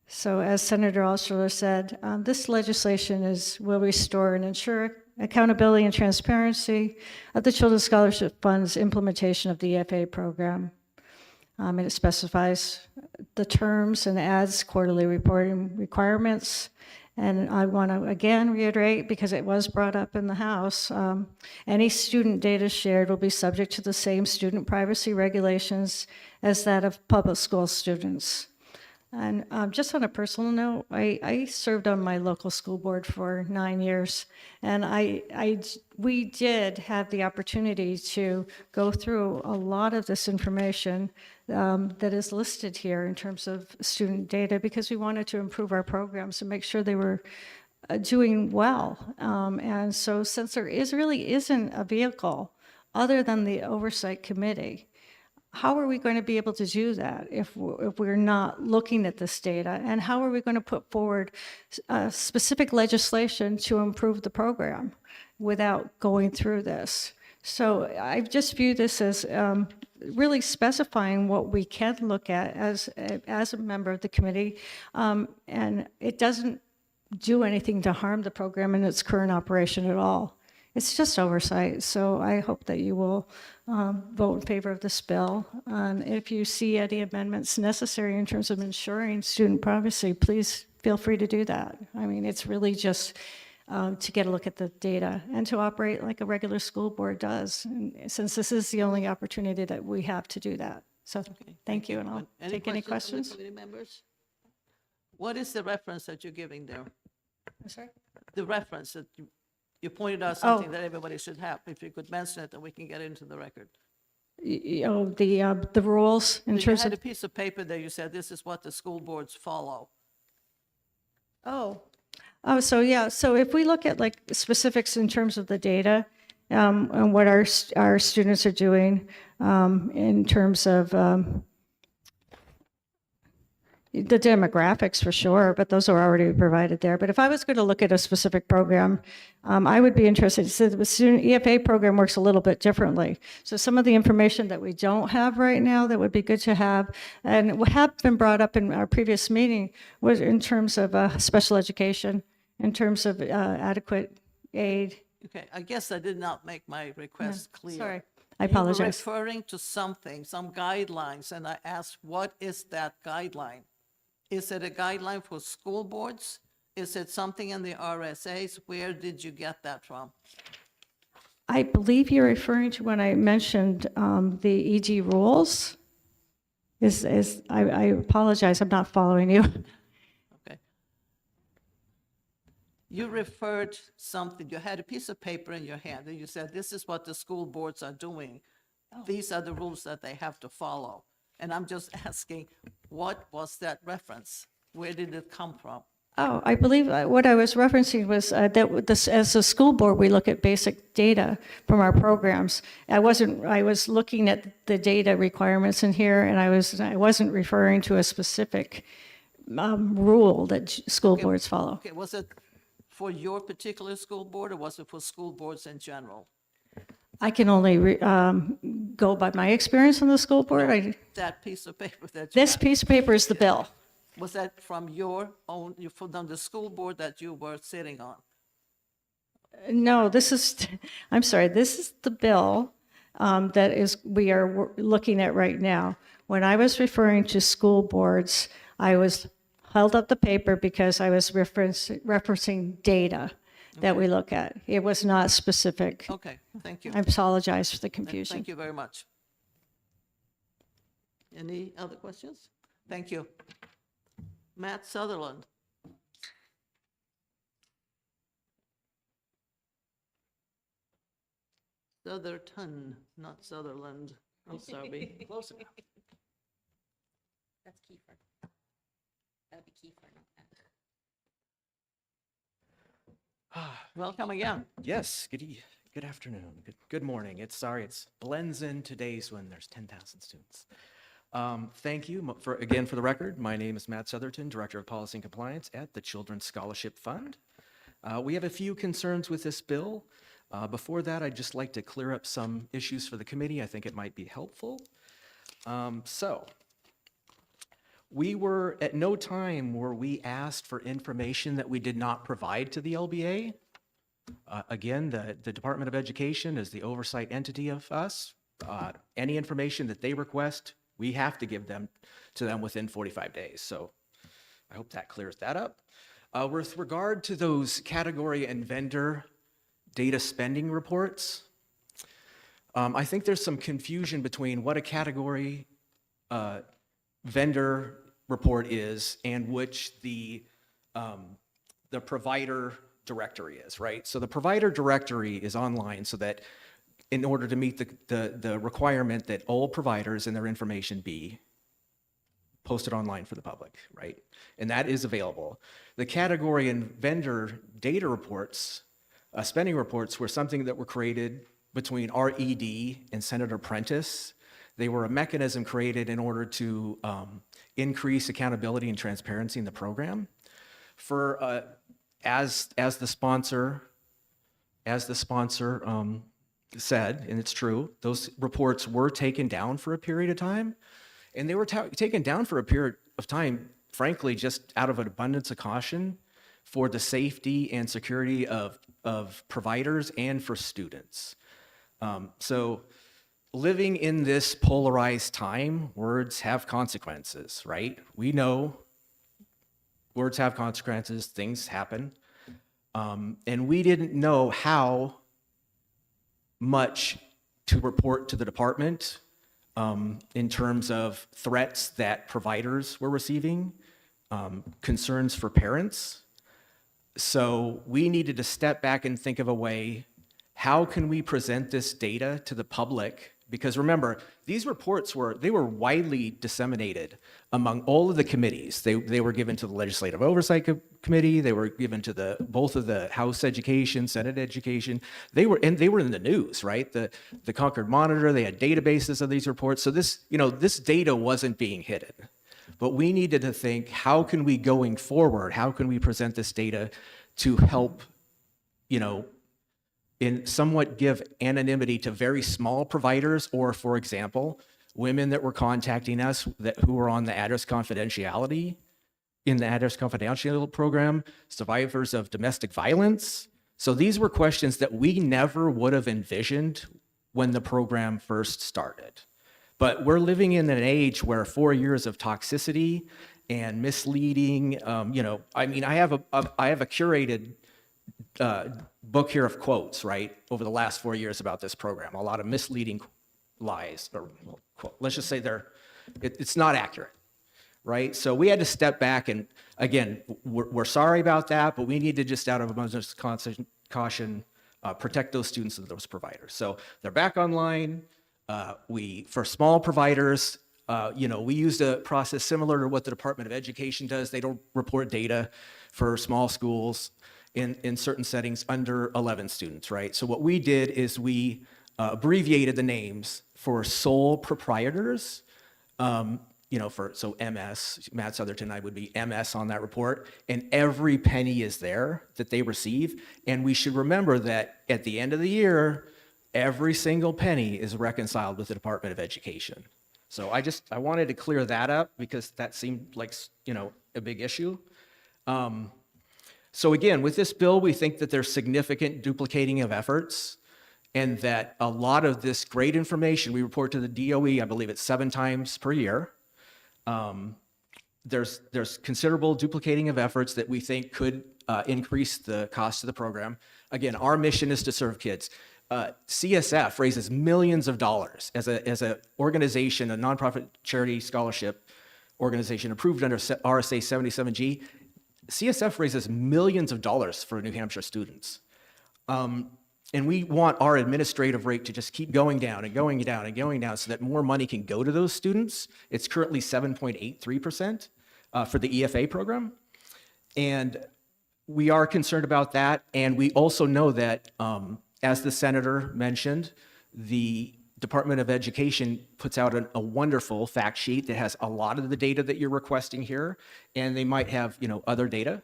So as Senator Altschuler said, this legislation will restore and ensure accountability and transparency of the Children's Scholarship Fund's implementation of the EFA program. And it specifies the terms and adds quarterly reporting requirements. And I want to again reiterate, because it was brought up in the House, any student data shared will be subject to the same student privacy regulations as that of public school students. And just on a personal note, I served on my local school board for 9 years, and we did have the opportunity to go through a lot of this information that is listed here in terms of student data, because we wanted to improve our programs and make sure they were doing well. And so since there really isn't a vehicle other than the Oversight Committee, how are we going to be able to do that if we're not looking at this data? And how are we going to put forward specific legislation to improve the program without going through this? So I just view this as really specifying what we can look at as a member of the committee. And it doesn't do anything to harm the program in its current operation at all. It's just oversight. So I hope that you will vote in favor of this bill. If you see any amendments necessary in terms of ensuring student privacy, please feel free to do that. I mean, it's really just to get a look at the data and to operate like a regular school board does, and since this is the only opportunity that we have to do that. So thank you, and I'll take any questions. From the committee members? What is the reference that you're giving there? I'm sorry? The reference that you pointed out something that everybody should have. If you could mention it, then we can get into the record. The rules in You terms had of, a piece of paper there, you said this is what the school boards follow. so yeah, so if we look at like specifics in terms of the data and what our students are doing in terms of the demographics for sure, but those are already provided there. But if I was going to look at a specific program, I would be interested. So the student EFA program works a little bit differently. So some of the information that we don't have right now that would be good to have, and what have been brought up in our previous meeting was in terms of special education, in terms of adequate aid. Okay, I guess I did not make my request clear. Sorry, I You were apologize. referring to something, some guidelines, and I asked, what is that guideline? Is it a guideline for school boards? Is it something in the RSAs? Where did you get that from? I believe you're referring to when I mentioned the EG rules. I apologize, I'm not following you. Okay. You referred something, you had a piece of paper in your hand, and you said, this is what the school boards are doing. These are the rules that they have to follow. And I'm just asking, what was that reference? Where did it come from? Oh, I believe what I was referencing was that this, as a school board, we look at basic data from our programs. I was looking at the data requirements in here, and I wasn't referring to a specific rule that school boards follow. Okay, was it for your particular school board, or was it for school boards in general? I can only go by my experience on the school board. That piece of paper that you This had, piece of paper is the bill. was that from your own, from the school board that you were sitting on? No, I'm sorry, this is the bill we are looking at right now. When I was referring to school boards, I was held up the paper because I was referencing data that we look at. It was not specific. Okay, thank you. I apologize for the confusion. Thank you very much. Any other questions? Thank you. Matt Sutherland. Sutherton, not Sutherland. I'm sorry. Close enough. That's Kiefer. That'd be Kiefer, not that. Welcome again. Yes, good afternoon, good morning. It blends into days when there's 10,000 students. Thank you for the record. My name is Matt Sutherton, Director of Policy and Compliance at the Children's Scholarship Fund. We have a few concerns with this bill. Before that, I'd just like to clear up some issues for the committee. I think it might be helpful. At no time were we asked for information that we did not provide to the LBA. Again, the Department of Education is the oversight entity of us. Any information that they request, we have to give to them within 45 days. So I hope that clears that up. With regard to those category and vendor data spending reports, I think there's some confusion between what a category vendor report is and which the provider directory is, right? So the provider directory is online so that in order to meet the requirement that all providers and their information be posted online for the public, right? And that is available. The category and vendor data reports, spending reports, were something that were created between RED and Senator Prentice. They were a mechanism created in order to increase accountability and transparency in the program. As the sponsor said, and it's true, those reports were taken down for a period of time, and they were taken down for a period of time, frankly, just out of an abundance of caution for the safety and security of providers and for students. So living in this polarized time, words have consequences, right? We know words have consequences, things happen. And we didn't know how much to report to the department in terms of threats that providers were receiving, concerns for parents. So we needed to step back and think of a way, how can we present this data to the public? Because remember, these reports were widely disseminated among all of the committees. They were given to the Legislative Oversight Committee. They were given to both of the House Education, Senate Education. They were in the news, right? The Concord Monitor. They had databases of these reports. So this data wasn't being hidden. But we needed to think, how can we going forward, how can we present this data to help, you know, in somewhat give anonymity to very small providers, or for example, women that were contacting us who were on the address confidentiality, in the address confidentiality program, survivors of domestic violence. So these were questions that we never would have envisioned when the program first started. But we're living in an age where 4 years of toxicity and misleading, you know, I mean, I have a curated book here of quotes, right, over the last 4 years about this program. A lot of misleading lies, or let's just say it's not accurate, right? So we had to step back, and again, we're sorry about that, but we need to just, out of abundance of caution, protect those students and those providers. So they're back online. For small providers, you know, we used a process similar to what the Department of Education does. They don't report data for small schools in certain settings under 11 students, right? So what we did is we abbreviated the names for sole proprietors, you know, so MS, Matt Southerton and I would be MS on that report, and every penny is there that they receive. And we should remember that at the end of the year, every single penny is reconciled with the Department of Education. So I wanted to clear that up because that seemed like, you know, a big issue. So again, with this bill, we think that there's significant duplicating of efforts, and that a lot of this great information we report to the DOE, I believe it's 7 times per year. There's considerable duplicating of efforts that we think could increase the cost of the program. Again, our mission is to serve kids. CSF raises millions of dollars as a organization, a nonprofit charity scholarship organization approved under RSA 77G. CSF raises millions of dollars for New Hampshire students. And we want our administrative rate to just keep going down and going down and going down so that more money can go to those students. It's currently 7.83% for the EFA program. And we are concerned about that. And we also know that, as the senator mentioned, the Department of Education puts out a wonderful fact sheet that has a lot of the data that you're requesting here, and they might have, you know, other data.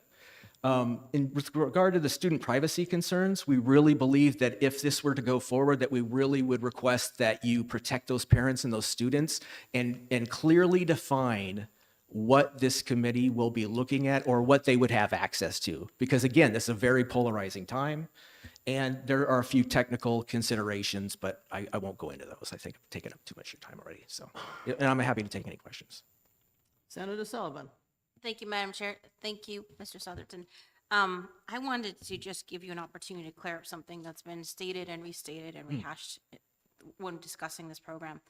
With regard to the student privacy concerns, we really believe that if this were to go forward, that we really would request that you protect those parents and those students and clearly define what this committee will be looking at or what they would have access to. Because again, this is a very polarizing time, and there are a few technical considerations, but I won't go into those. I think I've taken up too much of your time already. So, and I'm happy to take any questions. Senator Sullivan. Thank you, Madam Chair. Thank you, Mr. Southerton. I wanted to just give you an opportunity to clear up something that's been stated and restated and rehashed when discussing this program.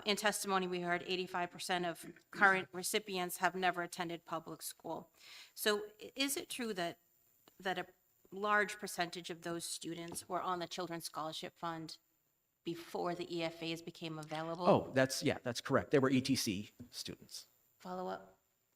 In testimony, we heard 85% of current recipients have never attended public school. So is it true that a large percentage of those students were on the Children's Scholarship Fund before the EFAs became available? Oh, that's correct. They were ETC students. Follow up.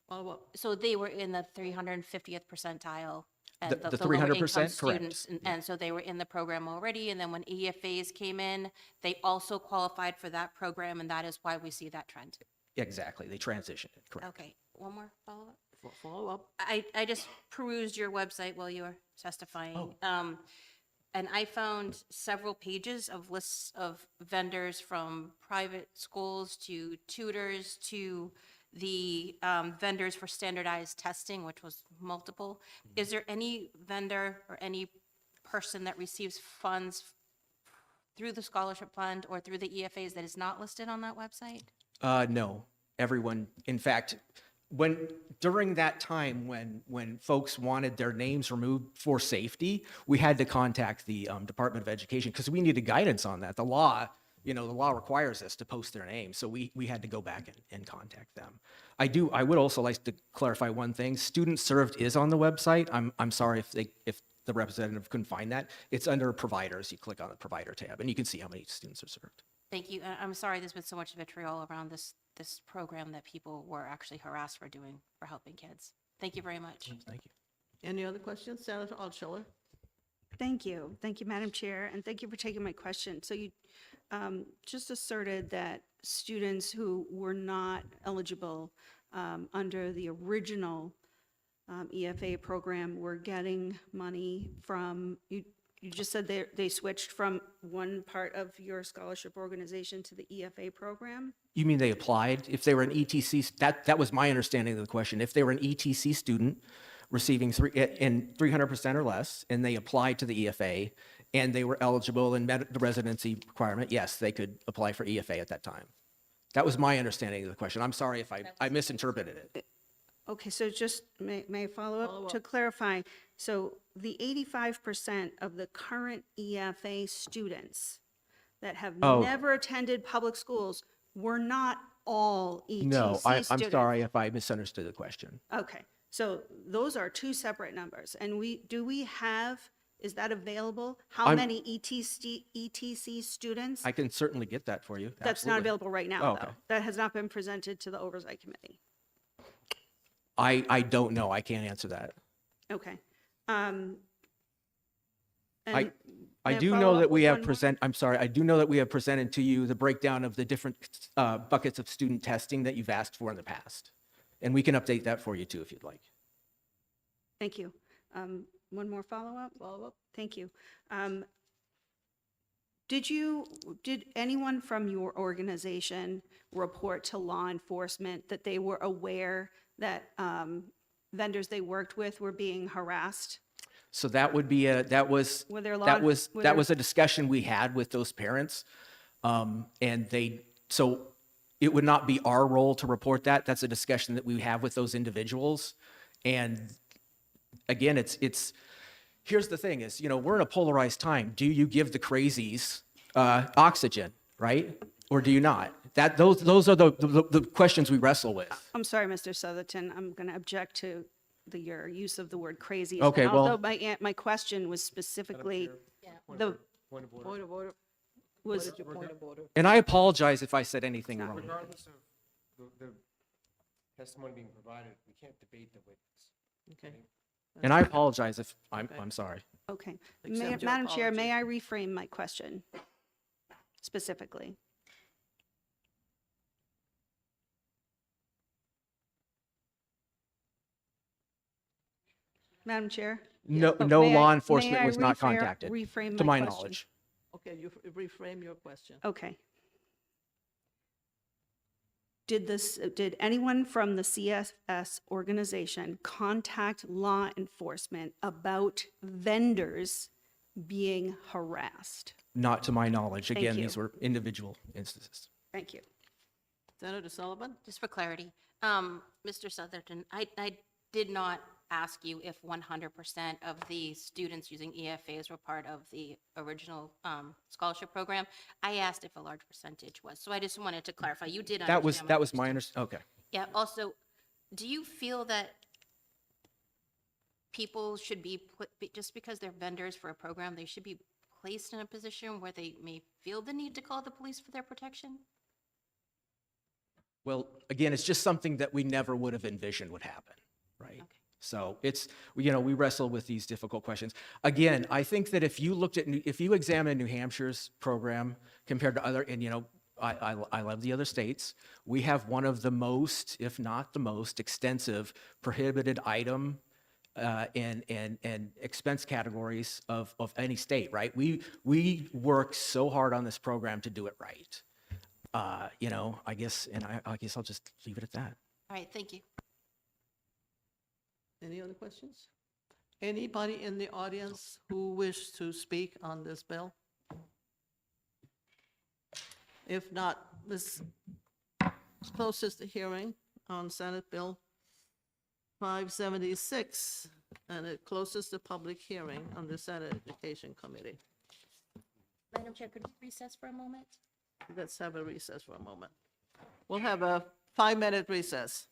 Follow up. So they were in the 350th percentile. And The lower 300%? income Correct. students, and so they were in the program already. And then when EFAs came in, they also qualified for that program, and that is why we see that trend. Exactly. They transitioned it. Correct. Okay, one more follow-up. Follow up. I just perused your website while you were testifying. And I found several pages of lists of vendors, from private schools to tutors to the vendors for standardized testing, which was multiple. Is there any vendor or any person that receives funds through the scholarship fund or through the EFAs that is not listed on that website? No, everyone. In fact, during that time when folks wanted their names removed for safety, we had to contact the Department of Education because we needed guidance on that. The law requires us to post their names, so we had to go back and contact them. I would also like to clarify one thing. Students served is on the website. I'm sorry if the representative couldn't find that. It's under providers. You click on the provider tab, and you can see how many students are served. Thank you. I'm sorry there's been so much vitriol around this program that people were actually harassed for helping kids. Thank you very much. Thank you. Any other questions? Senator Altshuler. Thank you. Thank you, Madam Chair, and thank you for taking my question. So you just asserted that students who were not eligible under the original EFA program were getting money from, you just said they switched from one part of your scholarship organization to the EFA program? You mean they applied? If they were an ETC, that was my understanding of the question. If they were an ETC student receiving 300% or less, and they applied to the EFA, and they were eligible and met the residency requirement, yes, they could apply for EFA at that time. That was my understanding of the question. I'm sorry if I misinterpreted it. Okay, so just, may I follow up? To clarify, so the 85% of the current EFA students that have Oh. never attended public schools were not all ETC No, students? I'm sorry if I misunderstood the question. Okay, so those are two separate numbers, and do we have, is that available? How I'm- many ETC students? I can certainly get that for you. That's not absolutely. available right Oh, now, okay. though. That has not been presented to the Oversight Committee. I don't know. I can't answer that. Okay. I And may I do follow know up that we with have one more? I'm sorry, I do know that we have presented to you the breakdown of the different buckets of student testing that you've asked for in the past. And we can update that for you too, if you'd like. Thank you. One more follow-up? Follow-up? Thank you. Did anyone from your organization report to law enforcement that they were aware that vendors they worked with were being harassed? So that would be that was, Were there law- that was, were that there- was a discussion we had with those parents. So it would not be our role to report that. That's a discussion that we have with those individuals. And again, here's the thing is, we're in a polarized time. Do you give the crazies oxygen, right? Or do you not? Those are the questions we wrestle with. I'm sorry, Mr. Southerton, I'm going to object to your use of the word crazy. Okay, well- Although my question was specifically, the, Point of order. was, What is your point of order? And I apologize if I said anything wrong. Regardless of the testimony being provided, we can't debate the witness. Okay. And I apologize if I'm sorry. okay. Accept your Madam Chair, apology. may I reframe my question specifically? Madam Chair? No, Oh, no may law I- enforcement may I was not reframe- contacted, reframe to my question? knowledge. Okay, you reframe your question. Okay. Did anyone from the CSS organization contact law enforcement about vendors being harassed? Not to my knowledge. Again, you. these were individual instances. Thank you. Senator Sullivan? Just for clarity, Mr. Southerton, I did not ask you if 100% of the students using EFAs were part of the original scholarship program. I asked if a large percentage was. So I just wanted to clarify. You did That was understand my understanding. Okay. Yeah, also, do you feel that people should be just because they're vendors for a program, they should be placed in a position where they may feel the need to call the police for their protection? Well, again, it's just something that we never would have envisioned would happen, right? Okay. So we wrestle with these difficult questions. Again, I think that if you examine New Hampshire's program compared to other, and I love the other states, we have one of the most, if not the most, extensive prohibited item and expense categories of any state, right? We work so hard on this program to do it right. I guess I'll just leave it at that. All right, thank you. Any other questions? Anybody in the audience who wish to speak on this bill? If not, this closes the hearing on Senate Bill 576, and it closes the public hearing on the Senate Education Committee. Madam Chair, could we recess for a moment? Let's have a recess for a moment. We'll have a 5-minute recess.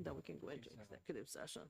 Then we can go into executive session.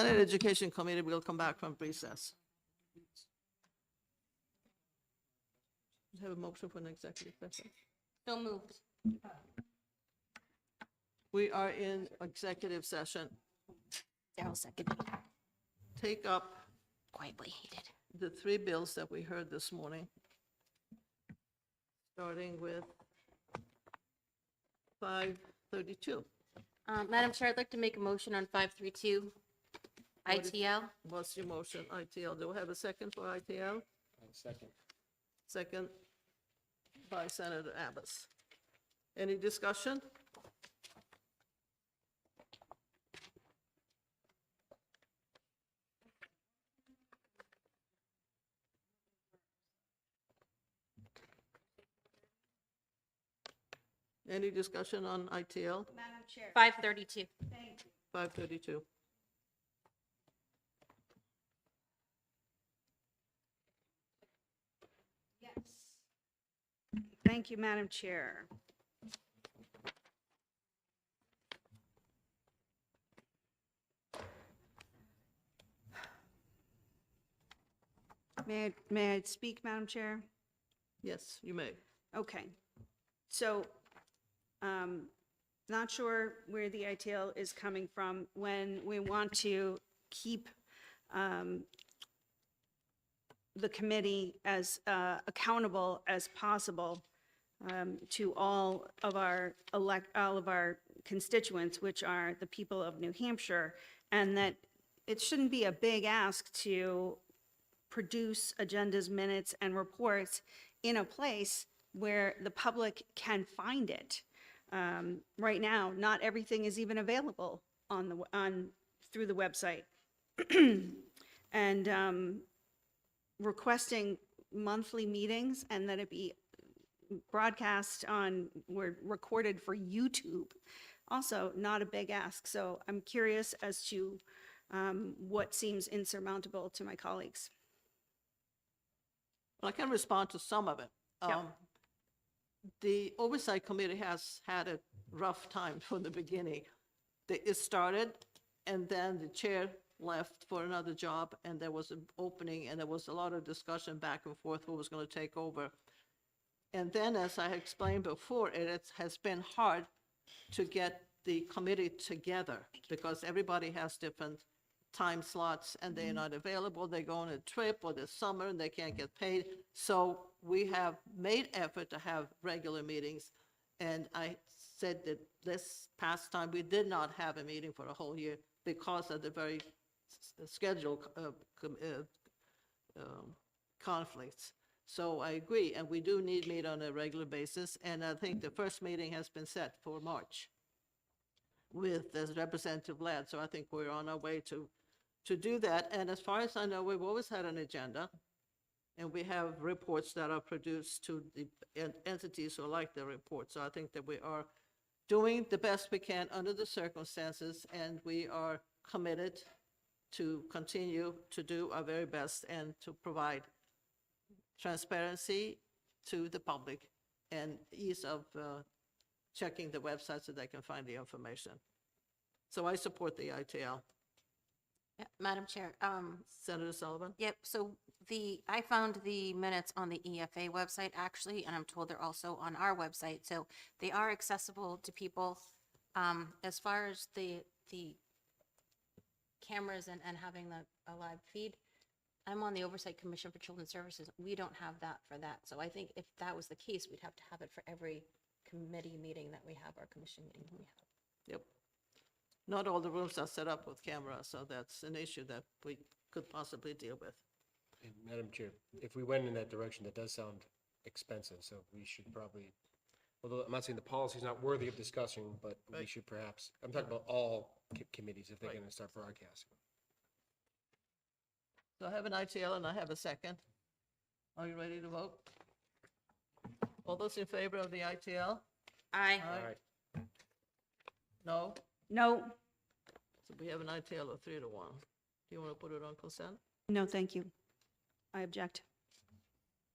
Senate Education Committee will come back from recess. Have a motion for an executive session. So moved. We are in executive session. Daryl seconded. Take up Quietly, he did. the three bills that we heard this morning, starting with 532. Madam Chair, I'd like to make a motion on 532 What is- ITL. What's your motion, ITL? Do we have a second for ITL? Second. Second by Senator Abbas. Any discussion? Any discussion on ITL? Madam Chair. 532. 532. Thank you, Madam Chair. May I speak, Madam Chair? Yes, you may. Okay. So, not sure where the ITL is coming from when we want to keep the committee as accountable as possible to all of our constituents, which are the people of New Hampshire, and that it shouldn't be a big ask to produce agendas, minutes, and reports in a place where the public can find it. Right now, not everything is even available through the website. And requesting monthly meetings and that it be broadcast or recorded for YouTube, also not a big ask. So I'm curious as to what seems insurmountable to my colleagues. Well, I can respond to some of it. Yeah. The Oversight Committee has had a rough time from the beginning. It started, and then the chair left for another job, and there was an opening, and there was a lot of discussion back and forth who was going to take over. And then, as I explained before, has been hard to get the committee together because everybody has different time slots and they're not available. They go on a trip or the summer and they can't get paid. So we have made effort to have regular meetings. And I said that this past time, we did not have a meeting for a whole year because of the very schedule conflicts. So I agree, and we do need meet on a regular basis. And I think the first meeting has been set for March with the Representative Ladd. So I think we're on our way to do that. And as far as I know, we've always had an agenda, and we have reports that are produced to the entities who like the report. So I think that we are doing the best we can under the circumstances, and we are committed to continue to do our very best and to provide transparency to the public and ease of checking the website so they can find the information. So I support the ITL. Yeah, Madam Chair, Senator Sullivan? yep, so I found the minutes on the EFA website actually, and I'm told they're also on our website, so they are accessible to people. As far as the cameras and having a live feed, I'm on the Oversight Commission for Children's Services. We don't have that for that. So I think if that was the case, we'd have to have it for every committee meeting that we have, or commission meeting we have. Yep. Not all the rooms are set up with cameras, so that's an issue that we could possibly deal with. And Madam Chair, if we went in that direction, that does sound expensive, so we should probably, although I'm not saying the policy is not worthy of discussing, but we Right. should perhaps, I'm talking about all committees if they're Right. going to start broadcasting. So I have an ITL and I have a second. Are you ready to vote? All those in favor of the ITL? Aye. All right. No? No, So we have an ITL of 3-1. Do you want to put it on consent? no, thank you. I object.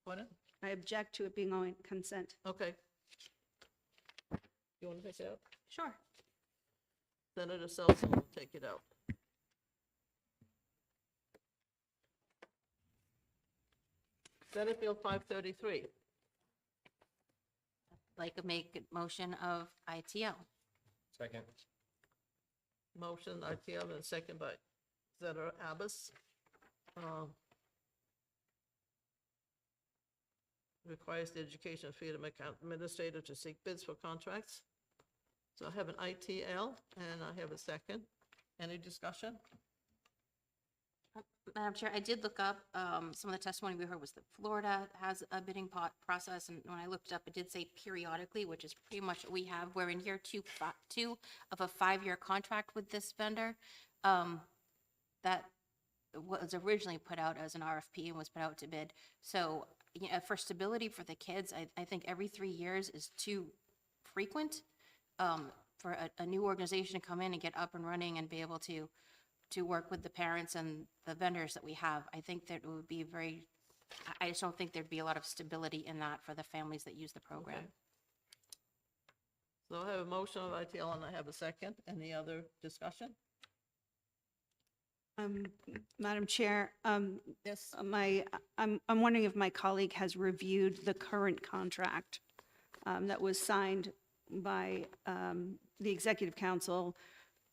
What? I object to it being on consent. Okay. You want to take it out? Sure. Senator Sullivan will take it out. Senate Bill 533. Like to make a motion of ITL. Second. Motion ITL and second by Senator Abbas. Requires the Education Freedom Administrator to seek bids for contracts. So I have an ITL and I have a second. Any discussion? Madam Chair, I did look up, some of the testimony we heard was that Florida has a bidding process, and when I looked it up, it did say periodically, which is pretty much what we have. We're in year two of a 5-year contract with this vendor. That was originally put out as an RFP and was put out to bid. So, you know, for stability for the kids, I think every 3 years is too frequent, for a new organization to come in and get up and running and be able to work with the parents and the vendors that we have. I think that it would be I just don't think there'd be a lot of stability in that for the families that use the program. Okay. So I have a motion of ITL and I have a second. Any other discussion? Madam Chair, Yes. I'm wondering if my colleague has reviewed the current contract that was signed by the Executive Council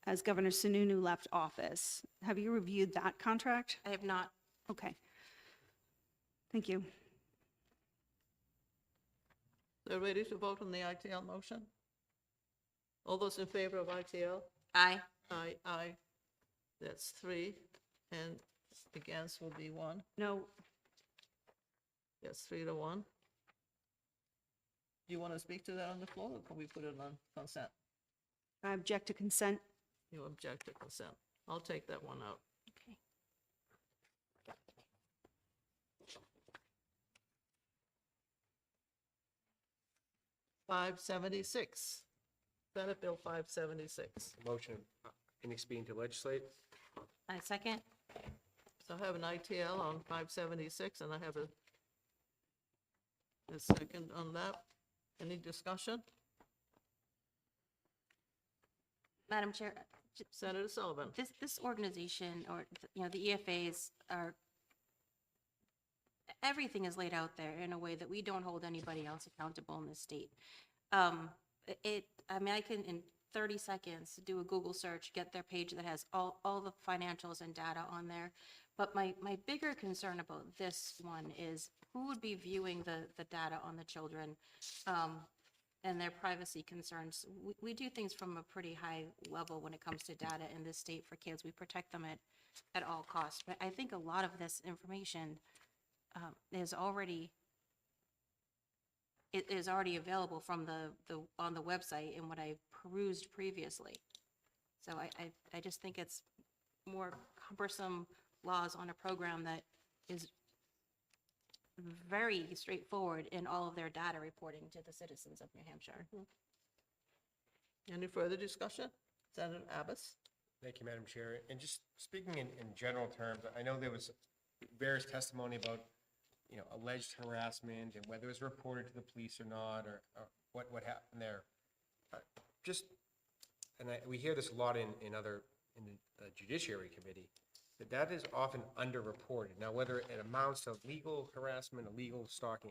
as Governor Sununu left office. Have you reviewed that contract? I have not. Okay. Thank you. They're ready to vote on the ITL motion? All those in favor of ITL? Aye. Aye, aye. That's 3, and against will be 1. No, Yes, 3 to 1. Do you want to speak to that on the floor, or can we put it on consent? I object to consent. You object to consent. I'll take that one out. Okay. 576. Senate Bill 576. Motion in expedient to legislate. I second. So I have an ITL on 576, and I have a second on that. Any discussion? Madam Chair, Senator Sullivan? this organization, or, you know, the EFAs are, everything is laid out there in a way that we don't hold anybody else accountable in this state. I mean, I can, in 30 seconds, do a Google search, get their page that has all the financials and data on there. But my bigger concern about this one is who would be viewing the data on the children, and their privacy concerns. We do things from a pretty high level when it comes to data in this state for kids. We protect them at all costs. But I think a lot of this information is already available from on the website and what I perused previously. So I just think it's more cumbersome laws on a program that is very straightforward in all of their data reporting to the citizens of New Hampshire. Any further discussion? Senator Abbas? Thank you, Madam Chair. And just speaking in general terms, I know there was various testimony about, you know, alleged harassment and whether it was reported to the police or not, or what happened there. We hear this a lot in the Judiciary Committee, that is often underreported. Now, whether it amounts to legal harassment, illegal stalking,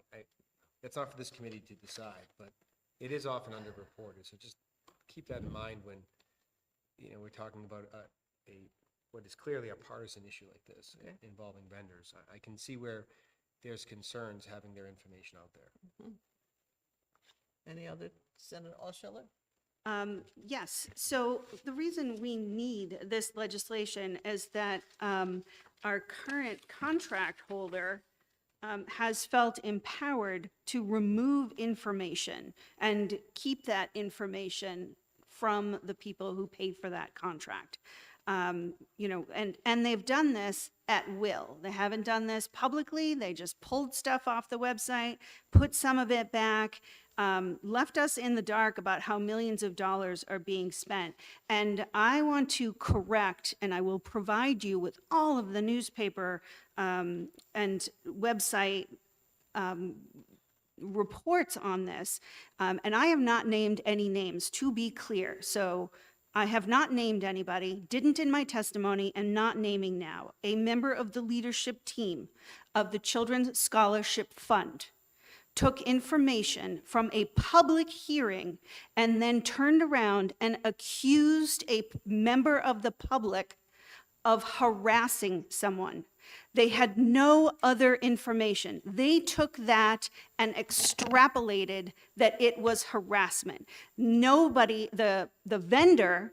that's not for this committee to decide, but it is often underreported. So just keep that in mind when, you know, we're talking about what is clearly a partisan issue like this involving vendors. I can see where there's concerns having their information out there. Any other? Senator Altshuler? Yes, so the reason we need this legislation is that our current contract holder has felt empowered to remove information and keep that information from the people who paid for that contract. You know, and they've done this at will. They haven't done this publicly. They just pulled stuff off the website, put some of it back, left us in the dark about how millions of dollars are being spent. And I want to correct, and I will provide you with all of the newspaper and website reports on this. And I have not named any names, to be clear. So I have not named anybody, didn't in my testimony, and not naming now. A member of the leadership team of the Children's Scholarship Fund took information from a public hearing and then turned around and accused a member of the public of harassing someone. They had no other information. They took that and extrapolated that it was harassment. Nobody, the vendor,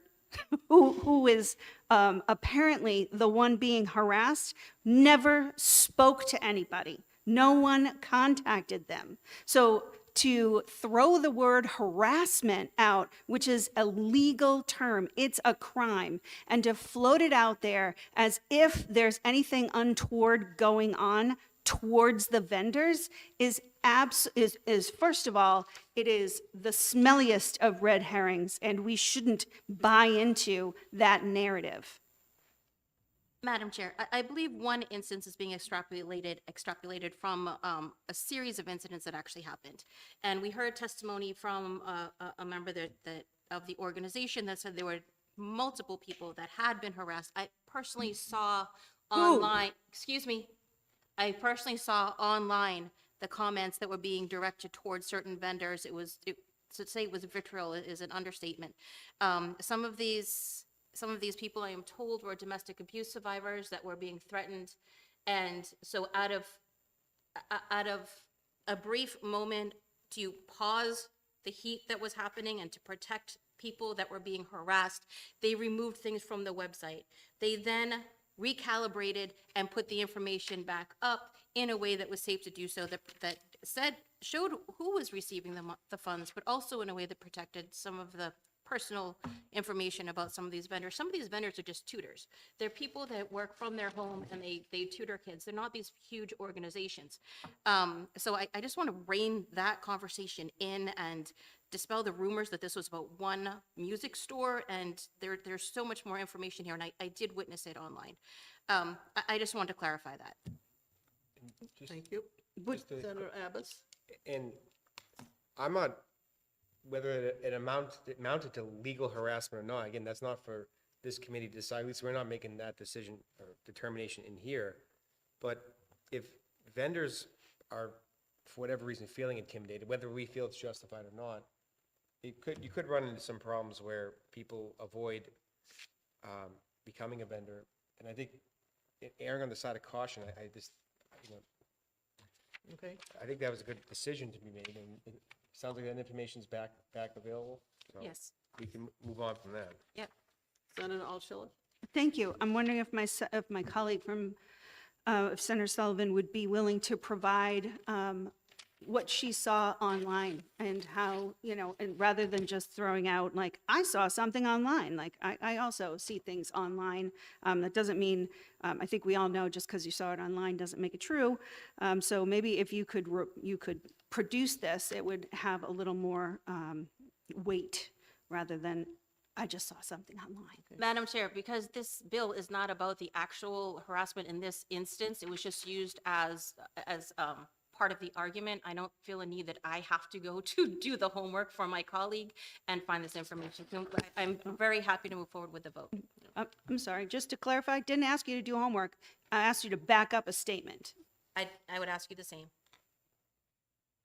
who is apparently the one being harassed, never spoke to anybody. No one contacted them. So to throw the word harassment out, which is a legal term, it's a crime, and to float it out there as if there's anything untoward going on towards the vendors is first of all, it is the smelliest of red herrings, and we shouldn't buy into that narrative. Madam Chair, I believe one instance is being extrapolated from a series of incidents that actually happened. And we heard testimony from a member of the organization that said there were multiple people that had been harassed. I personally saw online, I personally saw online the comments that were being directed towards certain vendors. To say it was vitriol is an understatement. Some of these people, I am told, were domestic abuse survivors that were being threatened. And so out of a brief moment to pause the heat that was happening and to protect people that were being harassed, they removed things from the website. They then recalibrated and put the information back up in a way that was safe to do so, that showed who was receiving the funds, but also in a way that protected some of the personal information about some of these vendors. Some of these vendors are just tutors. They're people that work from their home and they tutor kids. They're not these huge organizations. So I just want to rein that conversation in and dispel the rumors that this was about one music store, and there's so much more information here, and I did witness it online. I just wanted to clarify that. Thank you. Just to- Senator Abbas? And I'm not, whether it amounted to legal harassment or not, again, that's not for this committee to decide. At least we're not making that decision or determination in here. But if vendors are, for whatever reason, feeling intimidated, whether we feel it's justified or not, you could run into some problems where people avoid becoming a vendor. And I think erring on the side of caution, I just, you know, Okay. I think that was a good decision to be made, and it sounds like that information's back available. So Yes. we can move on from that. Yep. Senator Altshuler? Thank you. I'm wondering if my colleague from, if Senator Sullivan would be willing to provide what she saw online and how, and rather than just throwing out, like, I saw something online, like, I also see things online. That doesn't mean, I think we all know just because you saw it online doesn't make it true. So maybe if you could produce this, it would have a little more weight rather than, I just saw something online. Madam Chair, because this bill is not about the actual harassment in this instance, it was just used as part of the argument. I don't feel a need that I have to go to do the homework for my colleague and find this information. So I'm very happy to move forward with the vote. I'm sorry, just to clarify, didn't ask you to do homework. I asked you to back up a statement. I would ask you the same.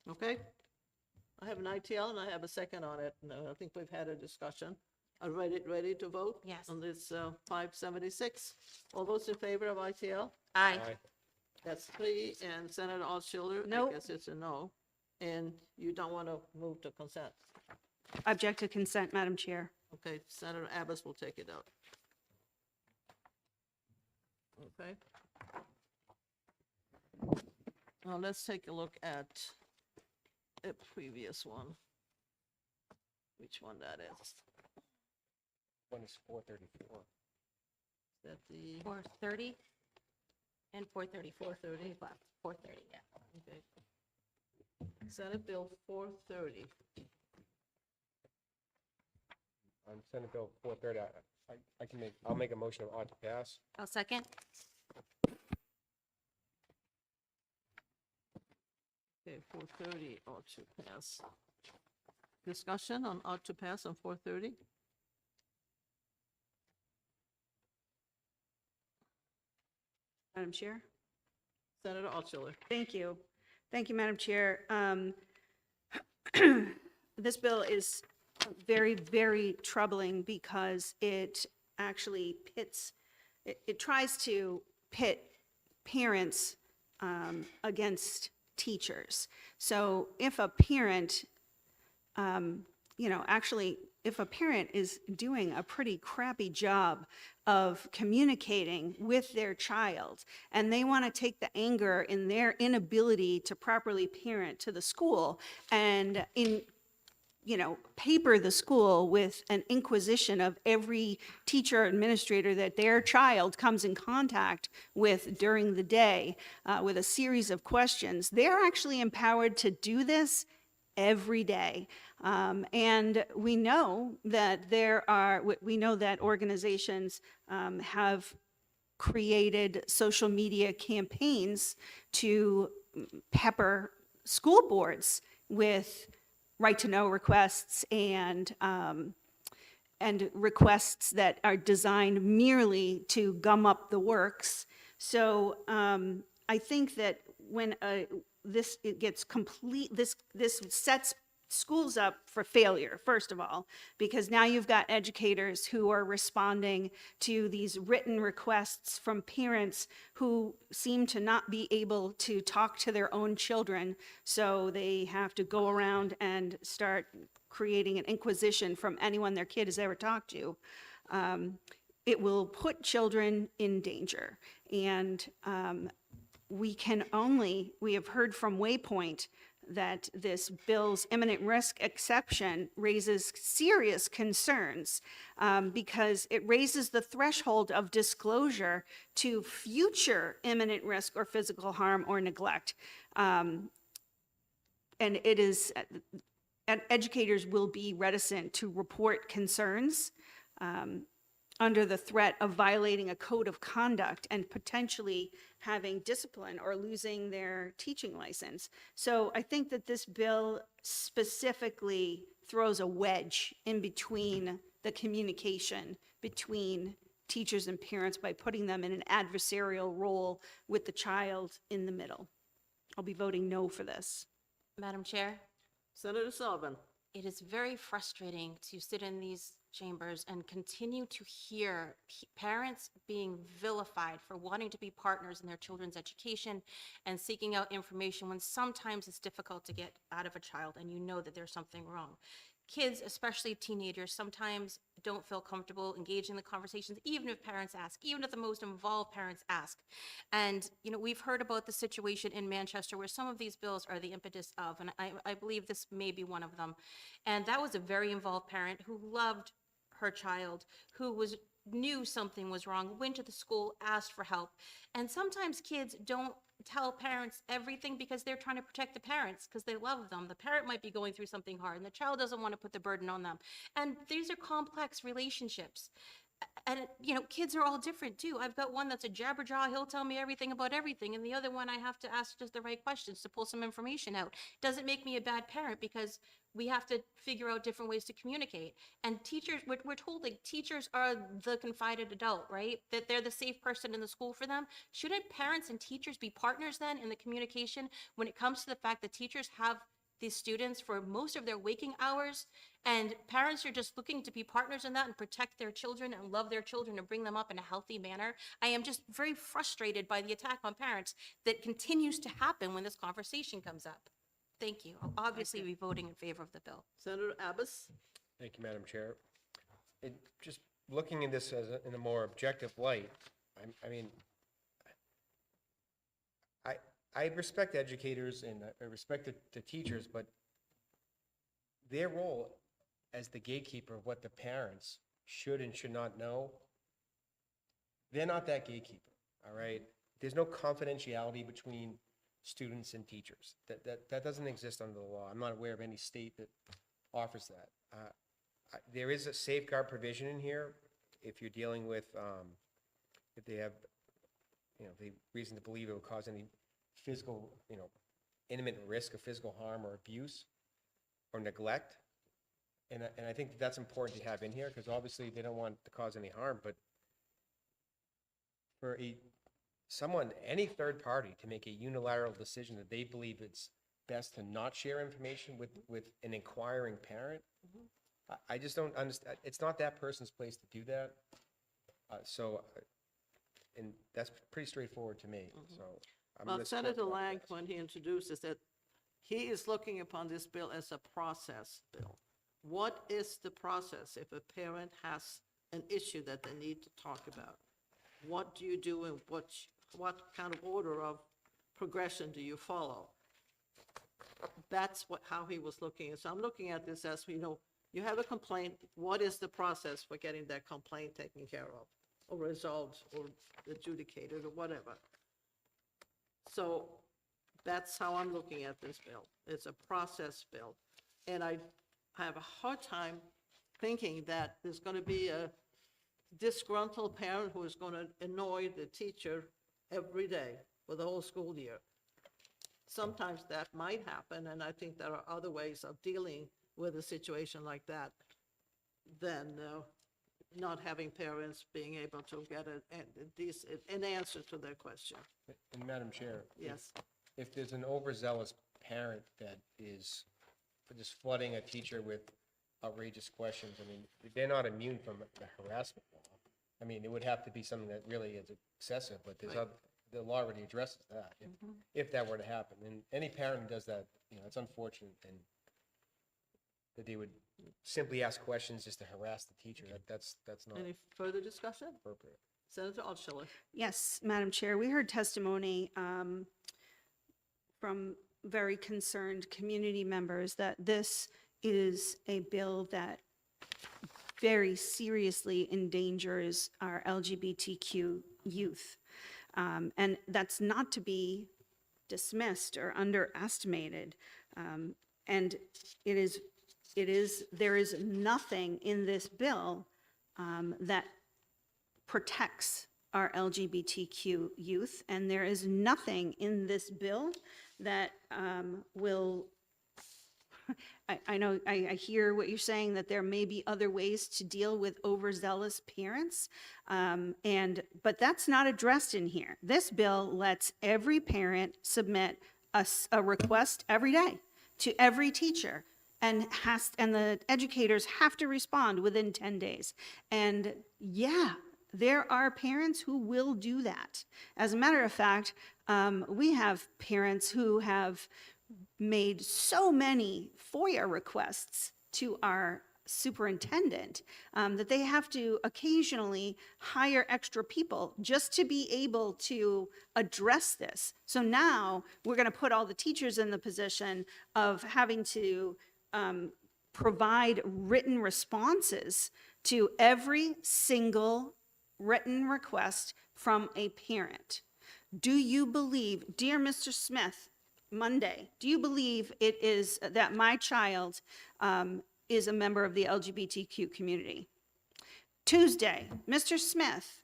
Okay. I have an ITL and I have a second on it. No, I think we've had a discussion. Are ready to vote? Yes. On this 576. All those in favor of ITL? Aye. That's 3, and Senator Altshuler? No. I guess it's a no. And you don't want to move to consent? Object to consent, Madam Chair. Okay, Senator Abbas will take it out. Okay. Now, let's take a look at a previous one. Which one that is? One is 434. Is that the, 4:30 and 4:30. 4:30? 4:30, yeah. Okay. Senate Bill 430. On Senate Bill 430, I'll make a motion on to pass. I'll second. Okay, 430 ought to pass. Discussion on ought to pass on 430? Madam Chair? Senator Altshuler. Thank you. Thank you, Madam Chair. This bill is very, very troubling because it actually it tries to pit parents against teachers. So if a parent, if a parent is doing a pretty crappy job of communicating with their child and they want to take the anger in their inability to properly parent to the school and paper the school with an inquisition of every teacher or administrator that their child comes in contact with during the day with a series of questions, they're actually empowered to do this every day. And we know that we know that organizations have created social media campaigns to pepper school boards with right-to-know requests and requests that are designed merely to gum up the works. So I think that when this sets schools up for failure, first of all, because now you've got educators who are responding to these written requests from parents who seem to not be able to talk to their own children, so they have to go around and start creating an inquisition from anyone their kid has ever talked to. It will put children in danger. And we have heard from Waypoint that this bill's imminent risk exception raises serious concerns because it raises the threshold of disclosure to future imminent risk or physical harm or neglect. And educators will be reticent to report concerns under the threat of violating a code of conduct and potentially having discipline or losing their teaching license. So I think that this bill specifically throws a wedge in between the communication between teachers and parents by putting them in an adversarial role with the child in the middle. I'll be voting no for this. Madam Chair, Senator Sullivan. it is very frustrating to sit in these chambers and continue to hear parents being vilified for wanting to be partners in their children's education and seeking out information when sometimes it's difficult to get out of a child and you know that there's something wrong. Kids, especially teenagers, sometimes don't feel comfortable engaging in the conversations, even if parents ask, even if the most involved parents ask. And, we've heard about the situation in Manchester where some of these bills are the impetus of, and I believe this may be one of them. And that was a very involved parent who loved her child, who knew something was wrong, went to the school, asked for help. And sometimes kids don't tell parents everything because they're trying to protect the parents because they love them. The parent might be going through something hard and the child doesn't want to put the burden on them. And these are complex relationships. And, kids are all different too. I've got one that's a jabberjaw. He'll tell me everything about everything. And the other one, I have to ask just the right questions to pull some information out. Doesn't make me a bad parent because we have to figure out different ways to communicate. And teachers, we're told like teachers are the confided adult, right? That they're the safe person in the school for them. Shouldn't parents and teachers be partners then in the communication when it comes to the fact that teachers have these students for most of their waking hours, and parents are just looking to be partners in that and protect their children and love their children and bring them up in a healthy manner? I am just very frustrated by the attack on parents that continues to happen when this conversation comes up. Thank you. I'll obviously be voting in favor of the bill. Senator Abbas. Thank you, Madam Chair. Just looking at this in a more objective light, I respect educators and I respect the teachers, but their role as the gatekeeper of what the parents should and should not know, they're not that gatekeeper, all right? There's no confidentiality between students and teachers. That doesn't exist under the law. I'm not aware of any state that offers that. There is a safeguard provision in here if you're dealing with, if they have, the reason to believe it would cause any physical, imminent risk of physical harm or abuse or neglect. And I think that's important to have in here because obviously they don't want to cause any harm, but for a someone, any third party, to make a unilateral decision that they believe it's best to not share information with an inquiring parent, I just don't understand. It's not that person's place to do that. And that's pretty straightforward to me, so. I'm Well, gonna support Senator that. Lang, when he introduces it, he is looking upon this bill as a process bill. What is the process if a parent has an issue that they need to talk about? What do you do and what kind of order of progression do you follow? That's how he was looking at. So I'm looking at this as, you have a complaint, what is the process for getting that complaint taken care of, or resolved, or adjudicated, or whatever? So that's how I'm looking at this bill. It's a process bill. And I have a hard time thinking that there's going to be a disgruntled parent who is going to annoy the teacher every day for the whole school year. Sometimes that might happen, and I think there are other ways of dealing with a situation like that than not having parents being able to get an answer to their question. And Madam Chair. Yes. If there's an overzealous parent that is just flooding a teacher with outrageous questions, I mean, they're not immune from the harassment law. I mean, it would have to be something that really is excessive, but the law already addresses that, if that were to happen. And any parent who does that, it's unfortunate, and that they would simply ask questions just to harass the teacher. That's not Any further discussion? appropriate. Senator Altschuler? Yes, Madam Chair, we heard testimony from very concerned community members that this is a bill that very seriously endangers our LGBTQ youth. And that's not to be dismissed or underestimated. And there is nothing in this bill that protects our LGBTQ youth, and there is nothing in this bill that will, I know, I hear what you're saying, that there may be other ways to deal with overzealous parents, but that's not addressed in here. This bill lets every parent submit a request every day to every teacher, and the educators have to respond within 10 days. And yeah, there are parents who will do that. As a matter of fact, we have parents who have made so many FOIA requests to our superintendent that they have to occasionally hire extra people just to be able to address this. So now we're going to put all the teachers in the position of having to provide written responses to every single written request from a parent. Do you believe, dear Mr. Smith, Monday, do you believe it is that my child is a member of the LGBTQ community? Tuesday, Mr. Smith,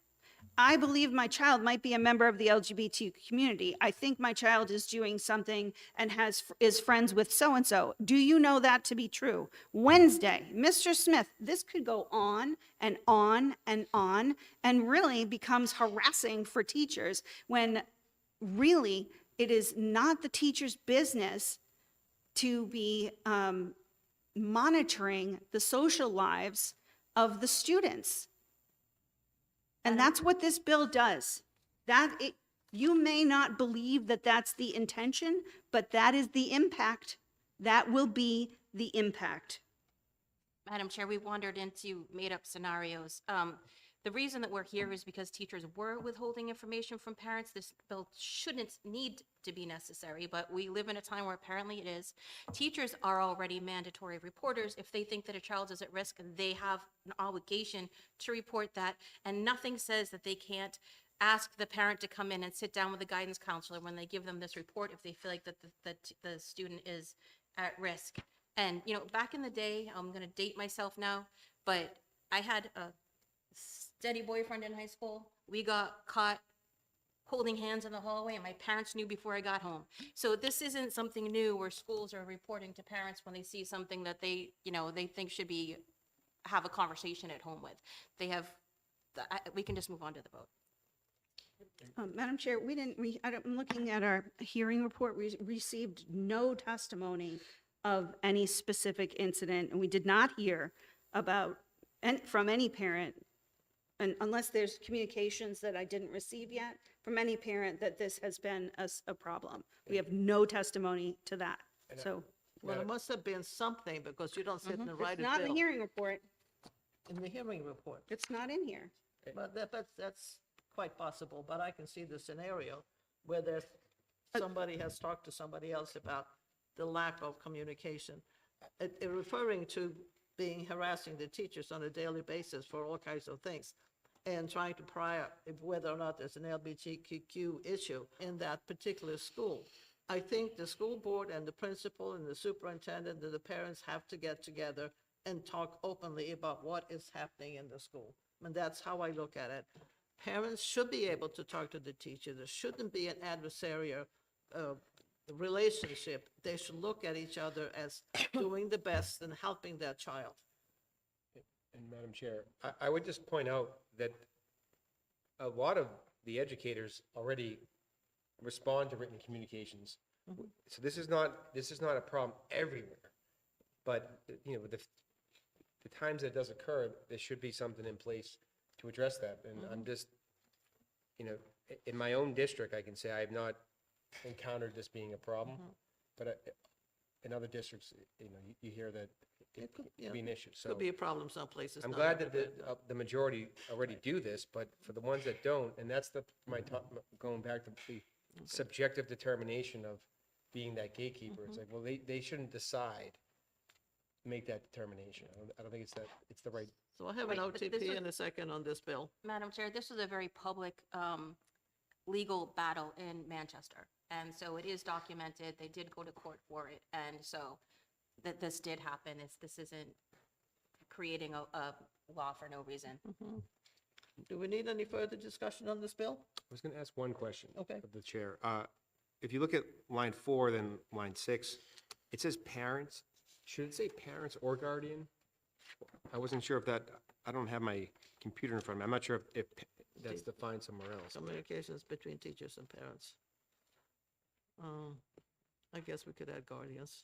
I believe my child might be a member of the LGBT community. I think my child is doing something and is friends with so-and-so. Do you know that to be true? Wednesday, Mr. Smith, this could go on and on and on, and really becomes harassing for teachers when really it is not the teacher's business to be monitoring the social lives of the students. And that's what this bill does. You may not believe that that's the intention, but that is the impact. That will be the impact. Madam Chair, we wandered into made-up scenarios. The reason that we're here is because teachers were withholding information from parents. This bill shouldn't need to be necessary, but we live in a time where apparently it is. Teachers are already mandatory reporters. If they think that a child is at risk, they have an obligation to report that, and nothing says that they can't ask the parent to come in and sit down with the guidance counselor when they give them this report if they feel like that the student is at risk. And, back in the day, I'm going to date myself now, but I had a steady boyfriend in high school. We got caught holding hands in the hallway, and my parents knew before I got home. So this isn't something new where schools are reporting to parents when they see something that they think should have a conversation at home with. We can just move on to the vote. Madam Chair, I'm looking at our hearing report. We received no testimony of any specific incident, and we did not hear about, and from any parent, and unless there's communications that I didn't receive yet, from any parent that this has been a problem. We have no testimony to that. So Well, it must have been something because you don't sit and write it's a not in the bill hearing report. in the hearing report. It's not in here. But that's quite possible, but I can see the scenario where there's, somebody has talked to somebody else about the lack of communication. Referring to being harassing the teachers on a daily basis for all kinds of things and trying to pry up whether or not there's an LGBTQ issue in that particular school. I think the school board and the principal and the superintendent and the parents have to get together and talk openly about what is happening in the school. And that's how I look at it. Parents should be able to talk to the teacher. There shouldn't be an adversarial relationship. They should look at each other as doing the best and helping their child. And Madam Chair, I would just point out that a lot of the educators already respond to written communications. So this is not a problem everywhere. But, you know, the times that it does occur, there should be something in place to address that. And I'm just, you know, in my own district, I can say I have not encountered this being a problem. But in other districts, you know, you hear that it could, could be an issue. So Could be a problem some places. I'm not glad that everywhere. the majority already do this, but for the ones that don't, and that's going back to the subjective determination of being that gatekeeper, it's like, well, they shouldn't decide, make that determination. I don't think it's the right. So I'll have an Right, but this OTP was- in a second on this bill. Madam Chair, this was a very public legal battle in Manchester. And so it is documented. They did go to court for it. And so that this did happen. This isn't creating a law for no reason. Do we need any further discussion on this bill? I was going to ask one question Okay. of the chair. If you look at line 4, then line 6, it says parents. Should it say parents or guardian? I wasn't sure if that, I don't have my computer in front of me. I'm not sure if that's defined somewhere else. Communications between teachers and parents. I guess we could add guardians.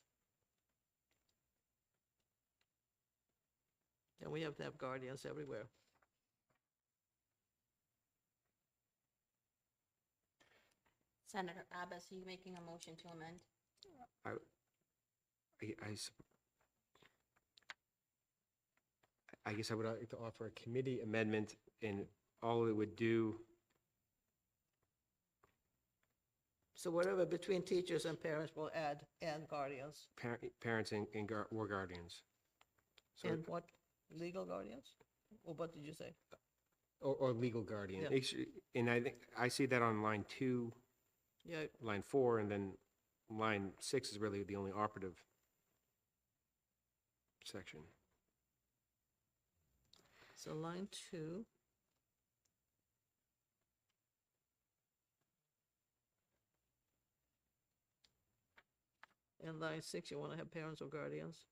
And we have to have guardians everywhere. Senator Abbas, are you making a motion to amend? I guess I would like to offer a committee amendment, and all it would do, So whatever between teachers and parents will add and guardians. parents and or guardians. So, And what, legal guardians? Or what did you say? or legal guardian. Yeah. And I think, I see that on line 2, Yeah, line 4, and then line 6 is really the only operative section. so line 2. And line 6, you want to have parents or guardians?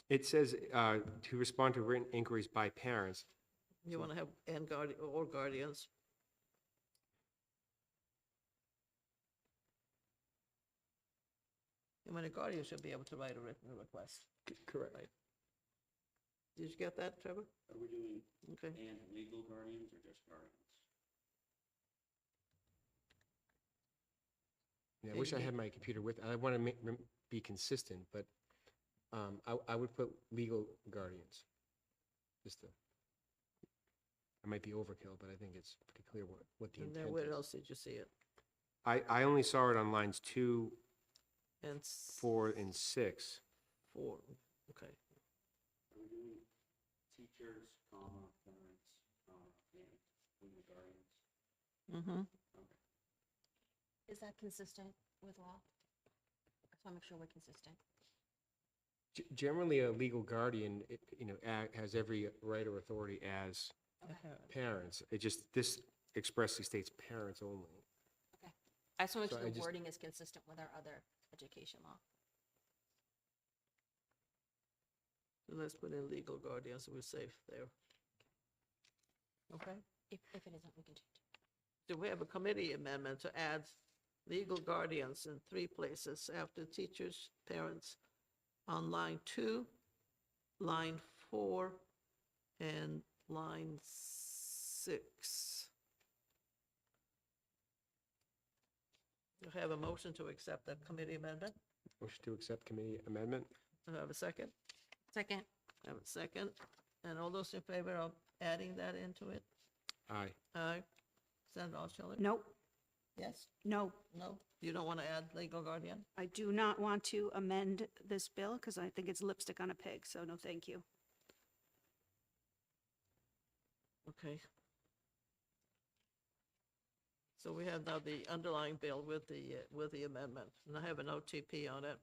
It says to respond to written inquiries by parents. You want to have and guardian, or guardians? And when a guardian should be able to write a written request. Correct. Right. Did you get that, Trevor? Are we doing Okay. and legal guardians or just guardians? Yeah, I wish I had my computer with, I want to be consistent, but I would put legal guardians. Just to, I might be overkill, but I think it's pretty clear what the And then intent where is. else did you see it? I only saw it on lines 2, And 4, and 6. 4, okay. Are we doing teachers, comma, parents, comma, and legal guardians? Mm-hmm. Is that consistent with law? I just want to make sure we're consistent. Generally, a legal guardian, has every right or authority as parents. It just, this expressly states parents only. Okay. I just want to So make sure I the just- wording is consistent with our other education law. Let's put in legal guardians, so we're safe there. Okay, If it isn't, we can change it. do we have a committee amendment to add legal guardians in 3 places after teachers, parents on line 2, line 4, and line 6. You have a motion to accept that committee amendment? Motion to accept committee amendment? Do I have a second? Second. I have a second. And all those in favor of adding that into it? Aye. Aye. Senator Altshuler? Nope, Yes? no, No? You don't want to add legal guardian? I do not want to amend this bill because I think it's lipstick on a pig, so no, thank you. Okay. So we have now the underlying bill with the amendment, and I have an OTP on it.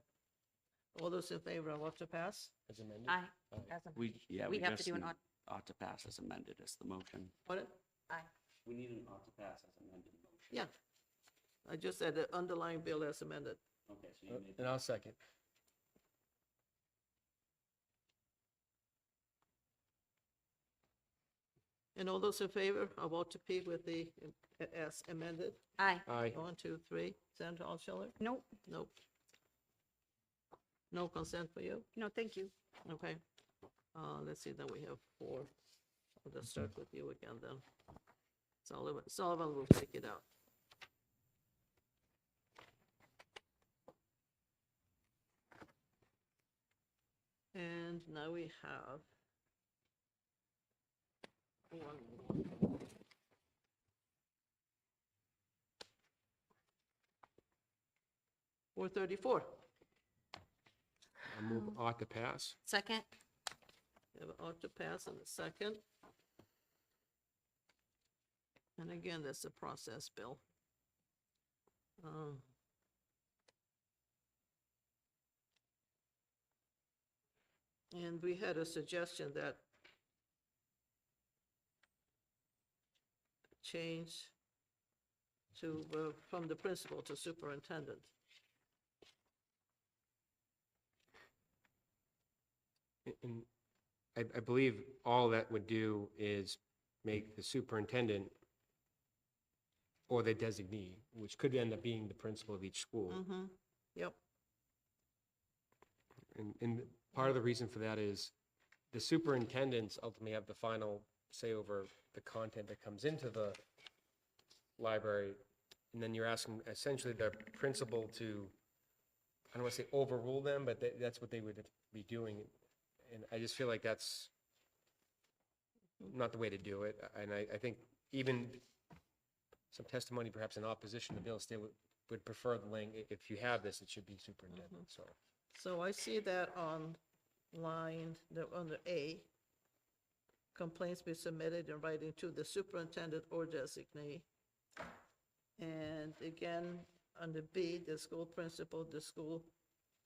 All those in favor of what to pass? As amended? Aye. As a- We We have to just do an need odd, ought to pass as amended as the motion. What? aye. We need an ought to pass as amended motion. Yeah. I just said the underlying bill as amended. Okay, so you made. And I'll second. And all those in favor of OTP with the, as amended? Aye. Aye. 1, 2, 3. Senator Altshuler? Nope, Nope. No consent for you? no, thank you. Okay. Let's see, then we have 4. I'll just start with you again then. Sullivan will take it out. And now we have 1 more. Four 34. I move ought to pass. Second. We have an ought to pass in a second. And again, that's a process bill. And we had a suggestion that change to, from the principal to superintendent. And I believe all that would do is make the superintendent or the designee, which could end up being the principal of each school. Mm-hmm, yep. And part of the reason for that is the superintendents ultimately have the final say over the content that comes into the library. And then you're asking essentially the principal to, I don't want to say overrule them, but that's what they would be doing. And I just feel like that's not the way to do it. And I think even some testimony perhaps in opposition to the bill still would prefer the language, if you have this, it should be superintendent, so. So I see that on line, under A, complaints be submitted in writing to the superintendent or designee. And again, under B, the school principal, the school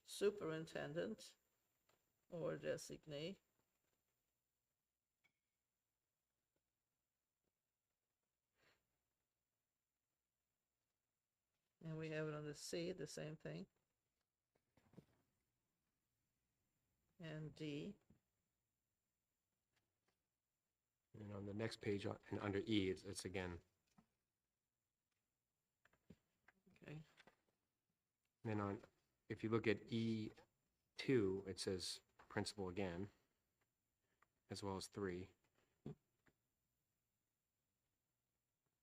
superintendent or designee. And we have it on the C, the same thing. And D. And on the next page, and under E, it's again, Okay. and then on, if you look at E2, it says principal again, as well as 3.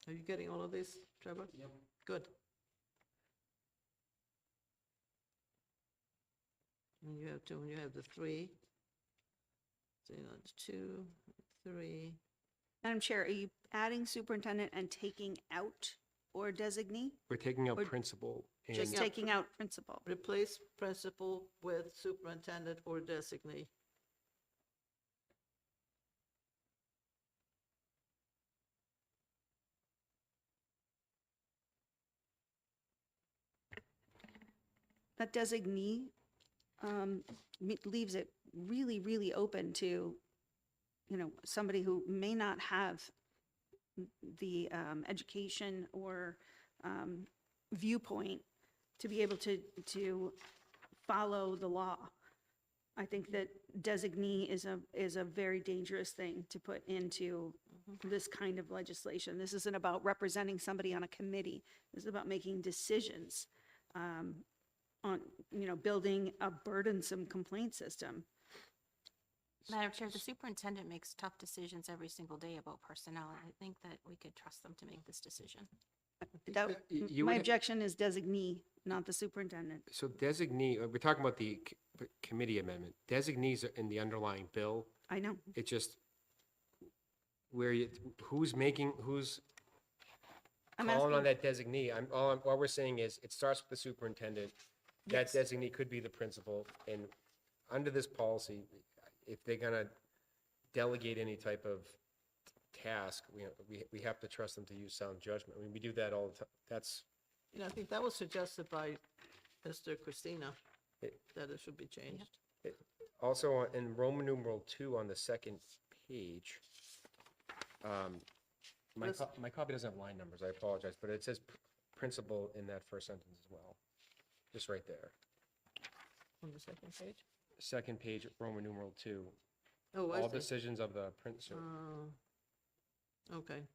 Are you getting all of this, Trevor? Yep. Good. And you have 2, and you have the 3. So you got 2, 3. Madam Chair, are you adding superintendent and taking out or designee? We're taking out Or principal and, Just Yeah. taking out principal? Replace principal with superintendent or designee. That designee leaves it really, really open to, somebody who may not have the education or viewpoint to be able to follow the law. I think that designee is a very dangerous thing to put into this kind of legislation. This isn't about representing somebody on a committee. This is about making decisions on, building a burdensome complaint system. Madam Chair, the superintendent makes tough decisions every single day about personnel, and I think that we could trust them to make this decision. That, you my would- objection is designee, not the superintendent. So designee, we're talking about the committee amendment. Designees are in the underlying bill. I know. It just, who's I'm calling on asking, that designee? All we're saying is, it starts with the superintendent. That designee could be the principal, and under this policy, if they're gonna delegate any type of task, we have to trust them to use sound judgment. I mean, we do that all the time. That's, I think that was suggested by Mr. Christina, It- that it should be changed. also in Roman numeral 2 on the second page, Yes. my copy doesn't have line numbers, I apologize, but it says principal in that first sentence as well, just right there. On the second page? Second page, Roman numeral 2, Oh, I all see. decisions of the principal. Okay.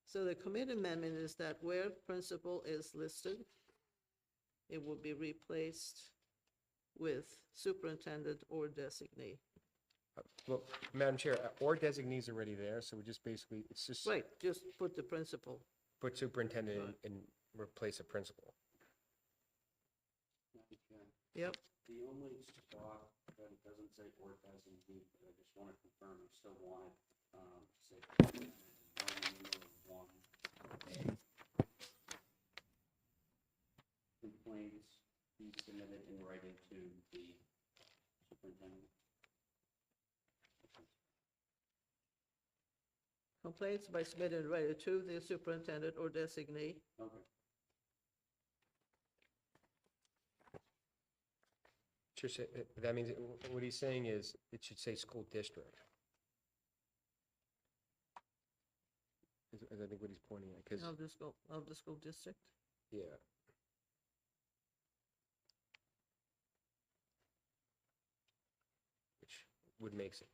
So the committee amendment is that where principal is listed, it will be replaced with superintendent or designee. Well, Madam Chair, or designee's already there, so we just basically, it's just Right, just put the principal. put superintendent in and replace a principal. Madam Chair, Yep, the only spot that it doesn't say or designee, but I just want to confirm, you still want it, say, Roman numeral 1. Complaints be submitted in writing to the superintendent. complaints by submitted right to the superintendent or designee. Okay. Should say, that means, what he's saying is, it should say school district. Is I think what he's pointing at, because, Of the school district. yeah. Which would make sense.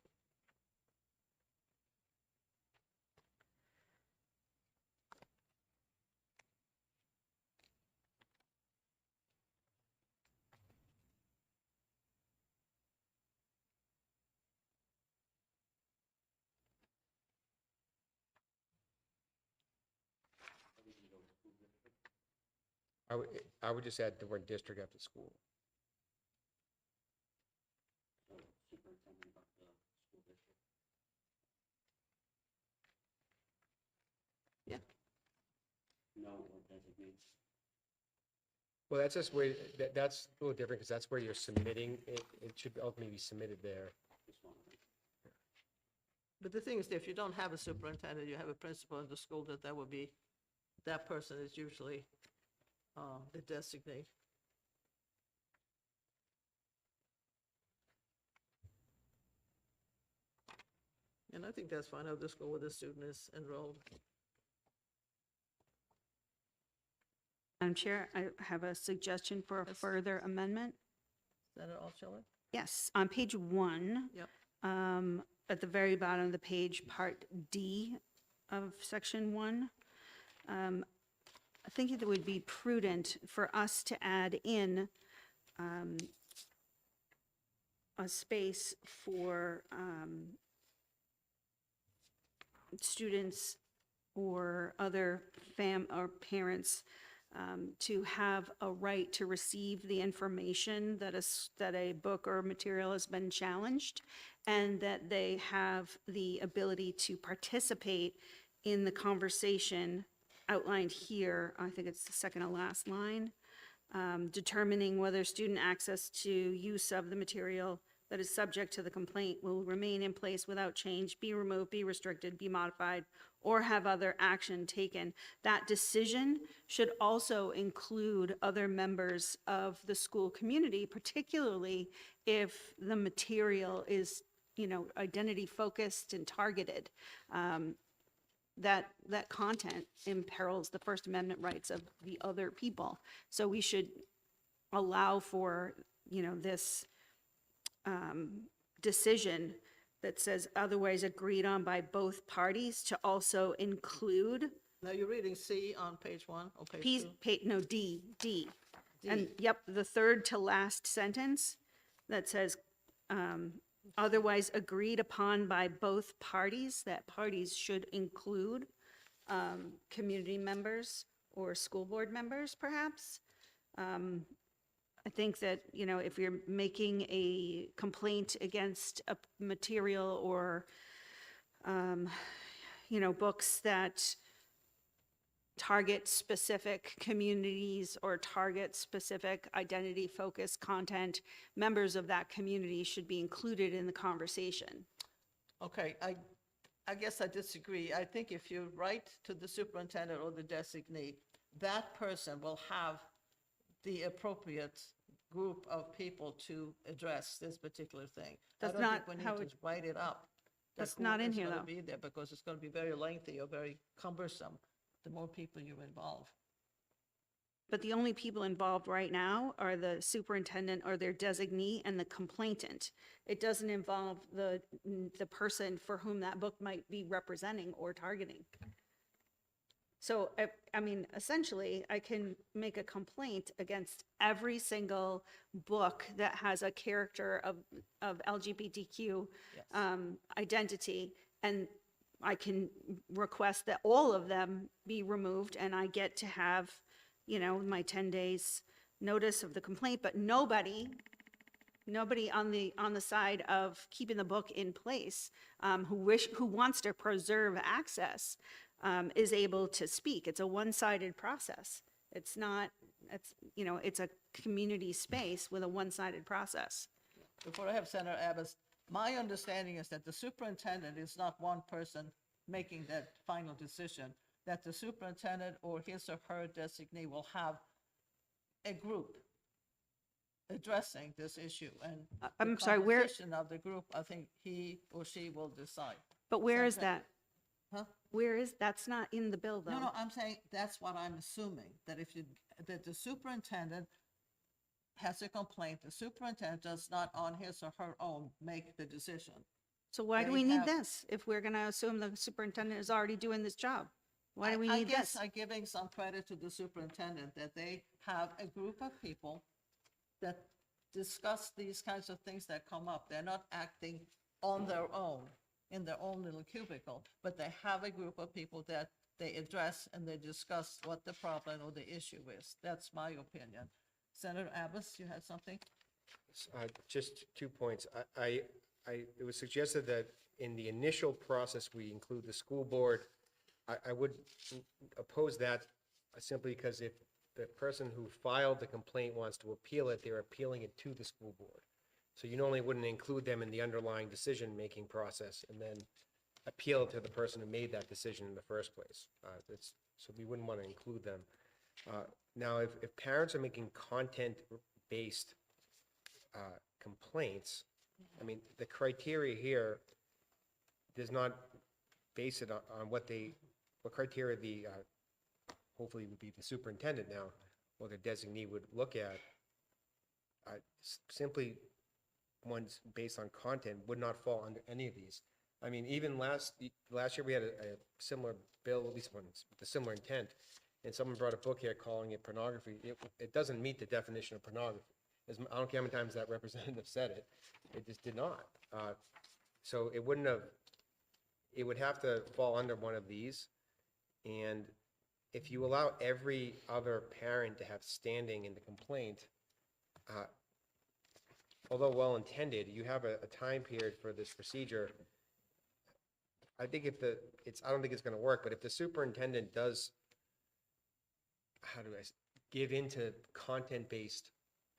I would just add the word district after school. So superintendent of the school district. Yeah. No or designate. Well, that's just where, that's a little different, because that's where you're submitting, it should ultimately be submitted there. Just one. But the thing is, if you don't have a superintendent, you have a principal in the school, that would be, that person is usually the designee. And I think that's fine, I'll just go where the student is enrolled. Madam Chair, I have a suggestion for a further amendment. Is that it all, Shelley? Yes, on page 1. Yep. At the very bottom of the page, part D of section 1. I think it would be prudent for us to add in a space for students or other or parents to have a right to receive the information that a book or material has been challenged, and that they have the ability to participate in the conversation outlined here. I think it's the second to last line, determining whether student access to use of the material that is subject to the complaint will remain in place without change, be removed, be restricted, be modified, or have other action taken. That decision should also include other members of the school community, particularly if the material is, identity focused and targeted. That content imperils the First Amendment rights of the other people. So we should allow for, this decision that says otherwise agreed on by both parties to also include Now, you're reading C on page 1 or page P, 2? no, D. And, yep, the third to last sentence that says, otherwise agreed upon by both parties, that parties should include, community members or school board members, perhaps. I think that, you know, if you're making a complaint against a material or, you know, books that target specific communities or target specific identity-focused content, members of that community should be included in the conversation. Okay, I guess I disagree. I think if you write to the superintendent or the designee, that person will have the appropriate group of people to address this particular thing. That's I don't not think we how need to write it up. That's not in here, It's though. going to be there because it's going to be very lengthy or very cumbersome, the more people you involve. But the only people involved right now are the superintendent or their designee and the complainant. It doesn't involve the person for whom that book might be representing or targeting. So, I mean, essentially, I can make a complaint against every single book that has a character of LGBTQ identity, and I can request that all of them be removed, and I get to have, you know, my 10 days notice of the complaint, but nobody on the side of keeping the book in place, who wants to preserve access, is able to speak. It's a one-sided process. It's not, you know, it's a community space with a one-sided process. Before I have Senator Abbas, my understanding is that the superintendent is not one person making that final decision, that the superintendent or his or her designee will have a group addressing this issue, and I'm the sorry, where- composition of the group, I think he or she will decide. But where is Senator- that? Huh? That's not in the bill, though. No, I'm saying, that's what I'm assuming, that that the superintendent has a complaint, the superintendent does not on his or her own make the decision. So why do They we need have- this if we're going to assume the superintendent is already doing this job? Why do we I need guess this? I'm giving some credit to the superintendent that they have a group of people that discuss these kinds of things that come up. They're not acting on their own, in their own little cubicle, but they have a group of people that they address and they discuss what the problem or the issue is. That's my opinion. Senator Abbas, you had something? Just 2 points. It was suggested that in the initial process, we include the school board. I would oppose that simply because if the person who filed the complaint wants to appeal it, they're appealing it to the school board. So you normally wouldn't include them in the underlying decision-making process and then appeal it to the person who made that decision in the first place. So we wouldn't want to include them. Now, if parents are making content-based complaints, I mean, the criteria here does not base it on what criteria the, hopefully would be the superintendent now, or the designee would look at. Simply ones based on content would not fall under any of these. I mean, even last year, we had a similar bill, at least one with a similar intent, and someone brought a book here calling it pornography. It doesn't meet the definition of pornography. I don't care how many times that representative said it, it just did not. So it would have to fall under one of these. And if you allow every other parent to have standing in the complaint, although well-intended, you have a time period for this procedure. I think I don't think it's going to work, but if the superintendent does, give into content-based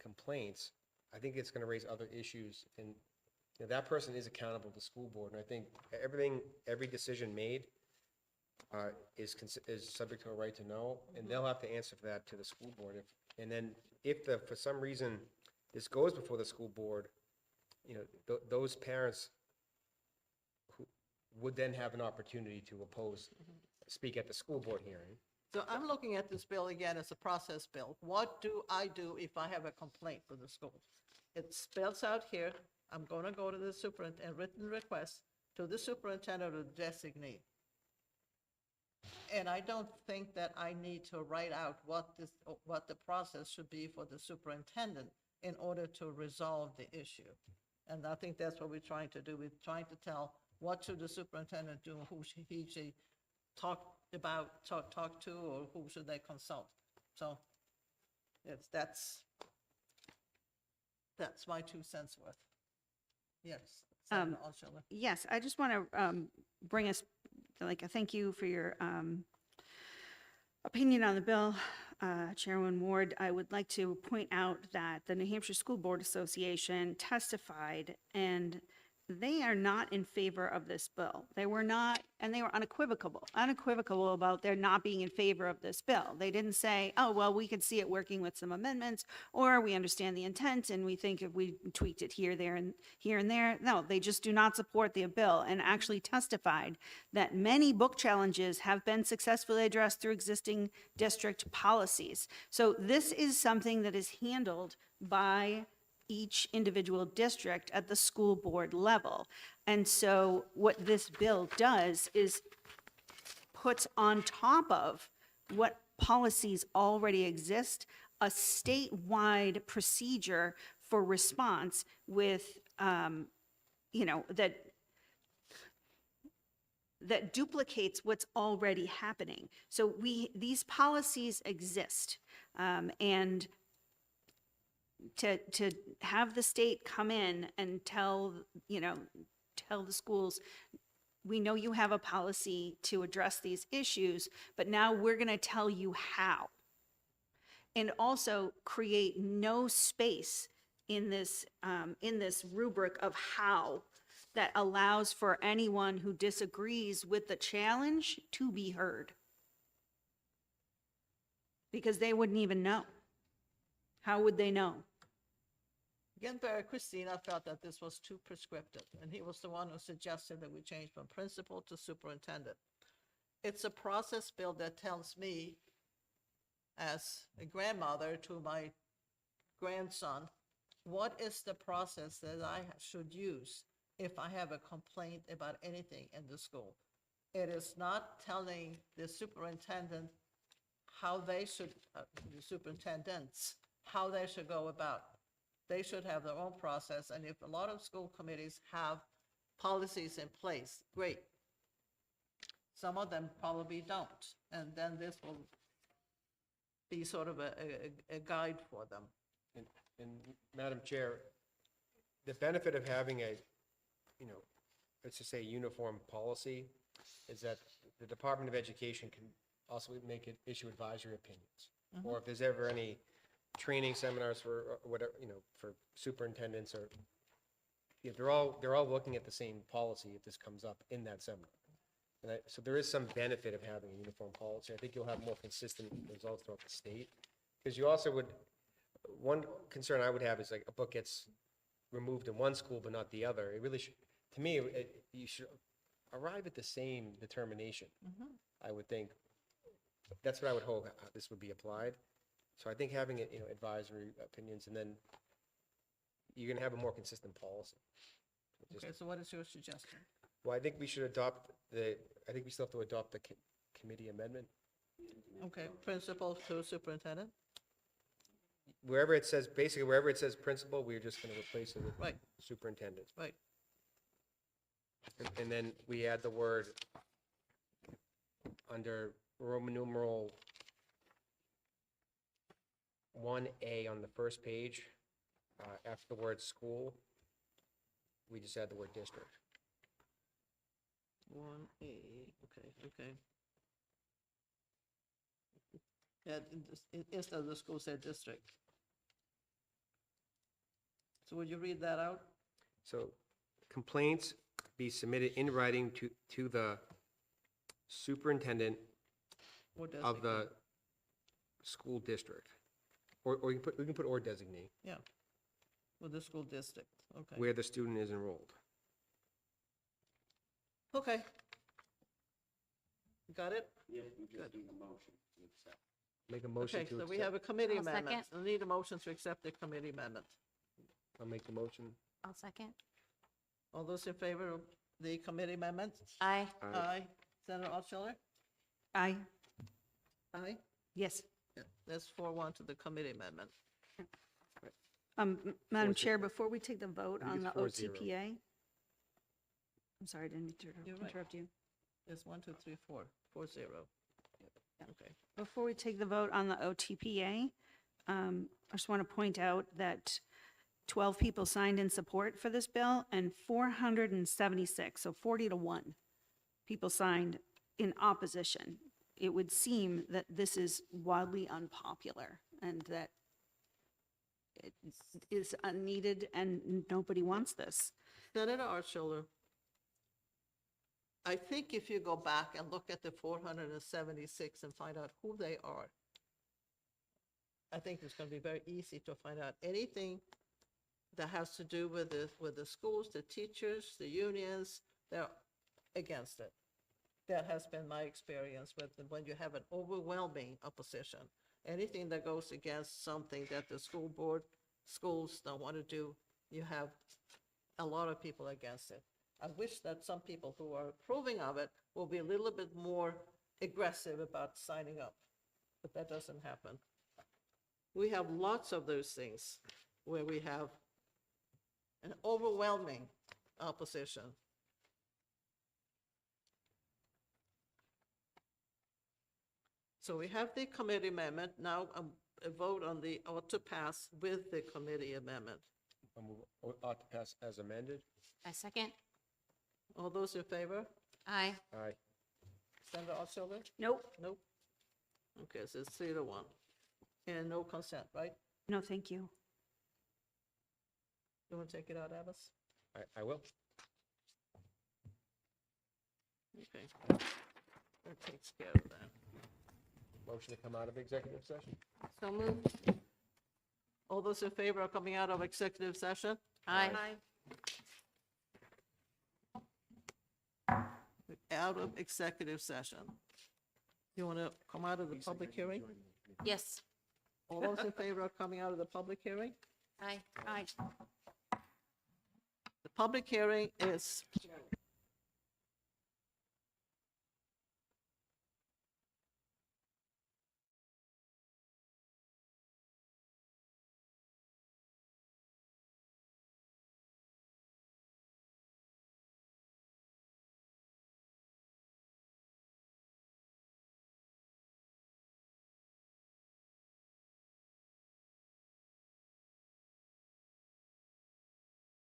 complaints, I think it's going to raise other issues, and that person is accountable to school board. And I think every decision made is subject to a right to know, and they'll have to answer for that to the school board. And then if for some reason this goes before the school board, those parents who would then have an opportunity to speak at the school board hearing. So I'm looking at this bill again as a process bill. What do I do if I have a complaint with the school? It spells out here I'm gonna go to the superintendent, written request to the superintendent or designate. And I don't think that I need to write out what the process should be for the superintendent in order to resolve the issue. And I think that's what we're trying to do. We're trying to tell what should the superintendent do, who should he talk to, or who should they consult? So that's my 2 cents worth. Yes. Senator Altshuler. Yes, I just want to bring us, like, a thank you for your opinion on the bill, Chairman Ward. I would like to point out that the New Hampshire School Board Association testified, and they are not in favor of this bill. They were not, and they were unequivocal about their not being in favor of this bill. They didn't say, oh, well, we could see it working with some amendments, or we understand the intent and we think if we tweaked it here, there, and there. No, they just do not support the bill, and actually testified that many book challenges have been successfully addressed through existing district policies. So this is something that is handled by each individual district at the school board level. And so what this bill does is puts on top of what policies already exist, a statewide procedure for response with, that duplicates what's already happening. So these policies exist, and to have the state come in and tell the schools, we know you have a policy to address these issues, but now we're going to tell you how. And also create no space in this rubric of how that allows for anyone who disagrees with the challenge to be heard. Because they wouldn't even know. How would they know? Ginsburg Christina felt that this was too prescriptive, and he was the one who suggested that we change from principal to superintendent. It's a process bill that tells me, as a grandmother to my grandson, what is the process that I should use if I have a complaint about anything in the school. It is not telling the superintendent how they should, the superintendents, how they should go about. They should have their own process, and if a lot of school committees have policies in place, great. Some of them probably don't, and then this will be sort of a guide for them. And Madam Chair, the benefit of having a, let's just say uniform policy is that the Department of Education can also make it, issue advisory opinions. Or if there's ever any training seminars for whatever, for superintendents or, they're all looking at the same policy if this comes up in that seminar. And so there is some benefit of having a uniform policy. I think you'll have more consistent results throughout the state. Because you also would, one concern I would have is like a book gets removed in one school but not the other. It really should, to me, you should arrive at the same determination, I would think. That's what I would hope how this would be applied. So I think having it, advisory opinions, and then you're going to have a more consistent policy. Okay, so what is your suggestion? Well, I think we should adopt I think we still have to adopt the committee amendment. Okay, principal to superintendent? Wherever it says principal, we're just going to replace it with Right. superintendent. Right. And then we add the word under Roman numeral 1A on the first page, after the word school, we just add the word district. 1A, okay. Yeah, instead of the school said district. So would you read that out? So complaints be submitted in writing to the superintendent Or of the designate? school district. Or we can put or designate, Yeah, for the school district, okay. where the student is enrolled. Okay. Got it? Yeah, we Good. just need a motion to accept. Make a motion Okay, to so we accept. have a committee I'll amendment. second. I need a motion to accept the committee amendment. I'll make the motion. I'll second. All those in favor of the committee amendment? Aye. Aye. Senator Altshuler? Aye. Aye. Yes. Yeah, that's 4-1 to the committee amendment. Madam Chair, before we take the vote I on think the it's 4-0. OTPA. I'm sorry, I didn't mean to You're right. interrupt you. It's 1, 2, 3, 4, 4-0. Okay. Before we take the vote on the OTPA, I just want to point out that 12 people signed in support for this bill and 476, so 40 to 1, people signed in opposition. It would seem that this is wildly unpopular and that it is unneeded and nobody wants this. Senator Altshuler, I think if you go back and look at the 476 and find out who they are, I think it's going to be very easy to find out anything that has to do with the schools, the teachers, the unions, they're against it. That has been my experience with when you have an overwhelming opposition. Anything that goes against something that the school board, schools don't want to do, you have a lot of people against it. I wish that some people who are approving of it will be a little bit more aggressive about signing up, but that doesn't happen. We have lots of those things where we have an overwhelming opposition. So we have the committee amendment. Now a vote on the ought to pass with the committee amendment. I'll move, ought to pass as amended. I second. All those in favor? Aye. Aye. Senator Altshuler? Nope, Nope. Okay, so it's 3-1. And no consent, right? no, thank you. You want to take it out, Abbas? I will. Okay. That takes care of that. Motion to come out of executive session. So moved. All those in favor of coming out of executive session? Aye. Out of executive session. You want to come out of the public hearing? Yes. All those in favor of coming out of the public hearing? Aye. Aye. The public hearing is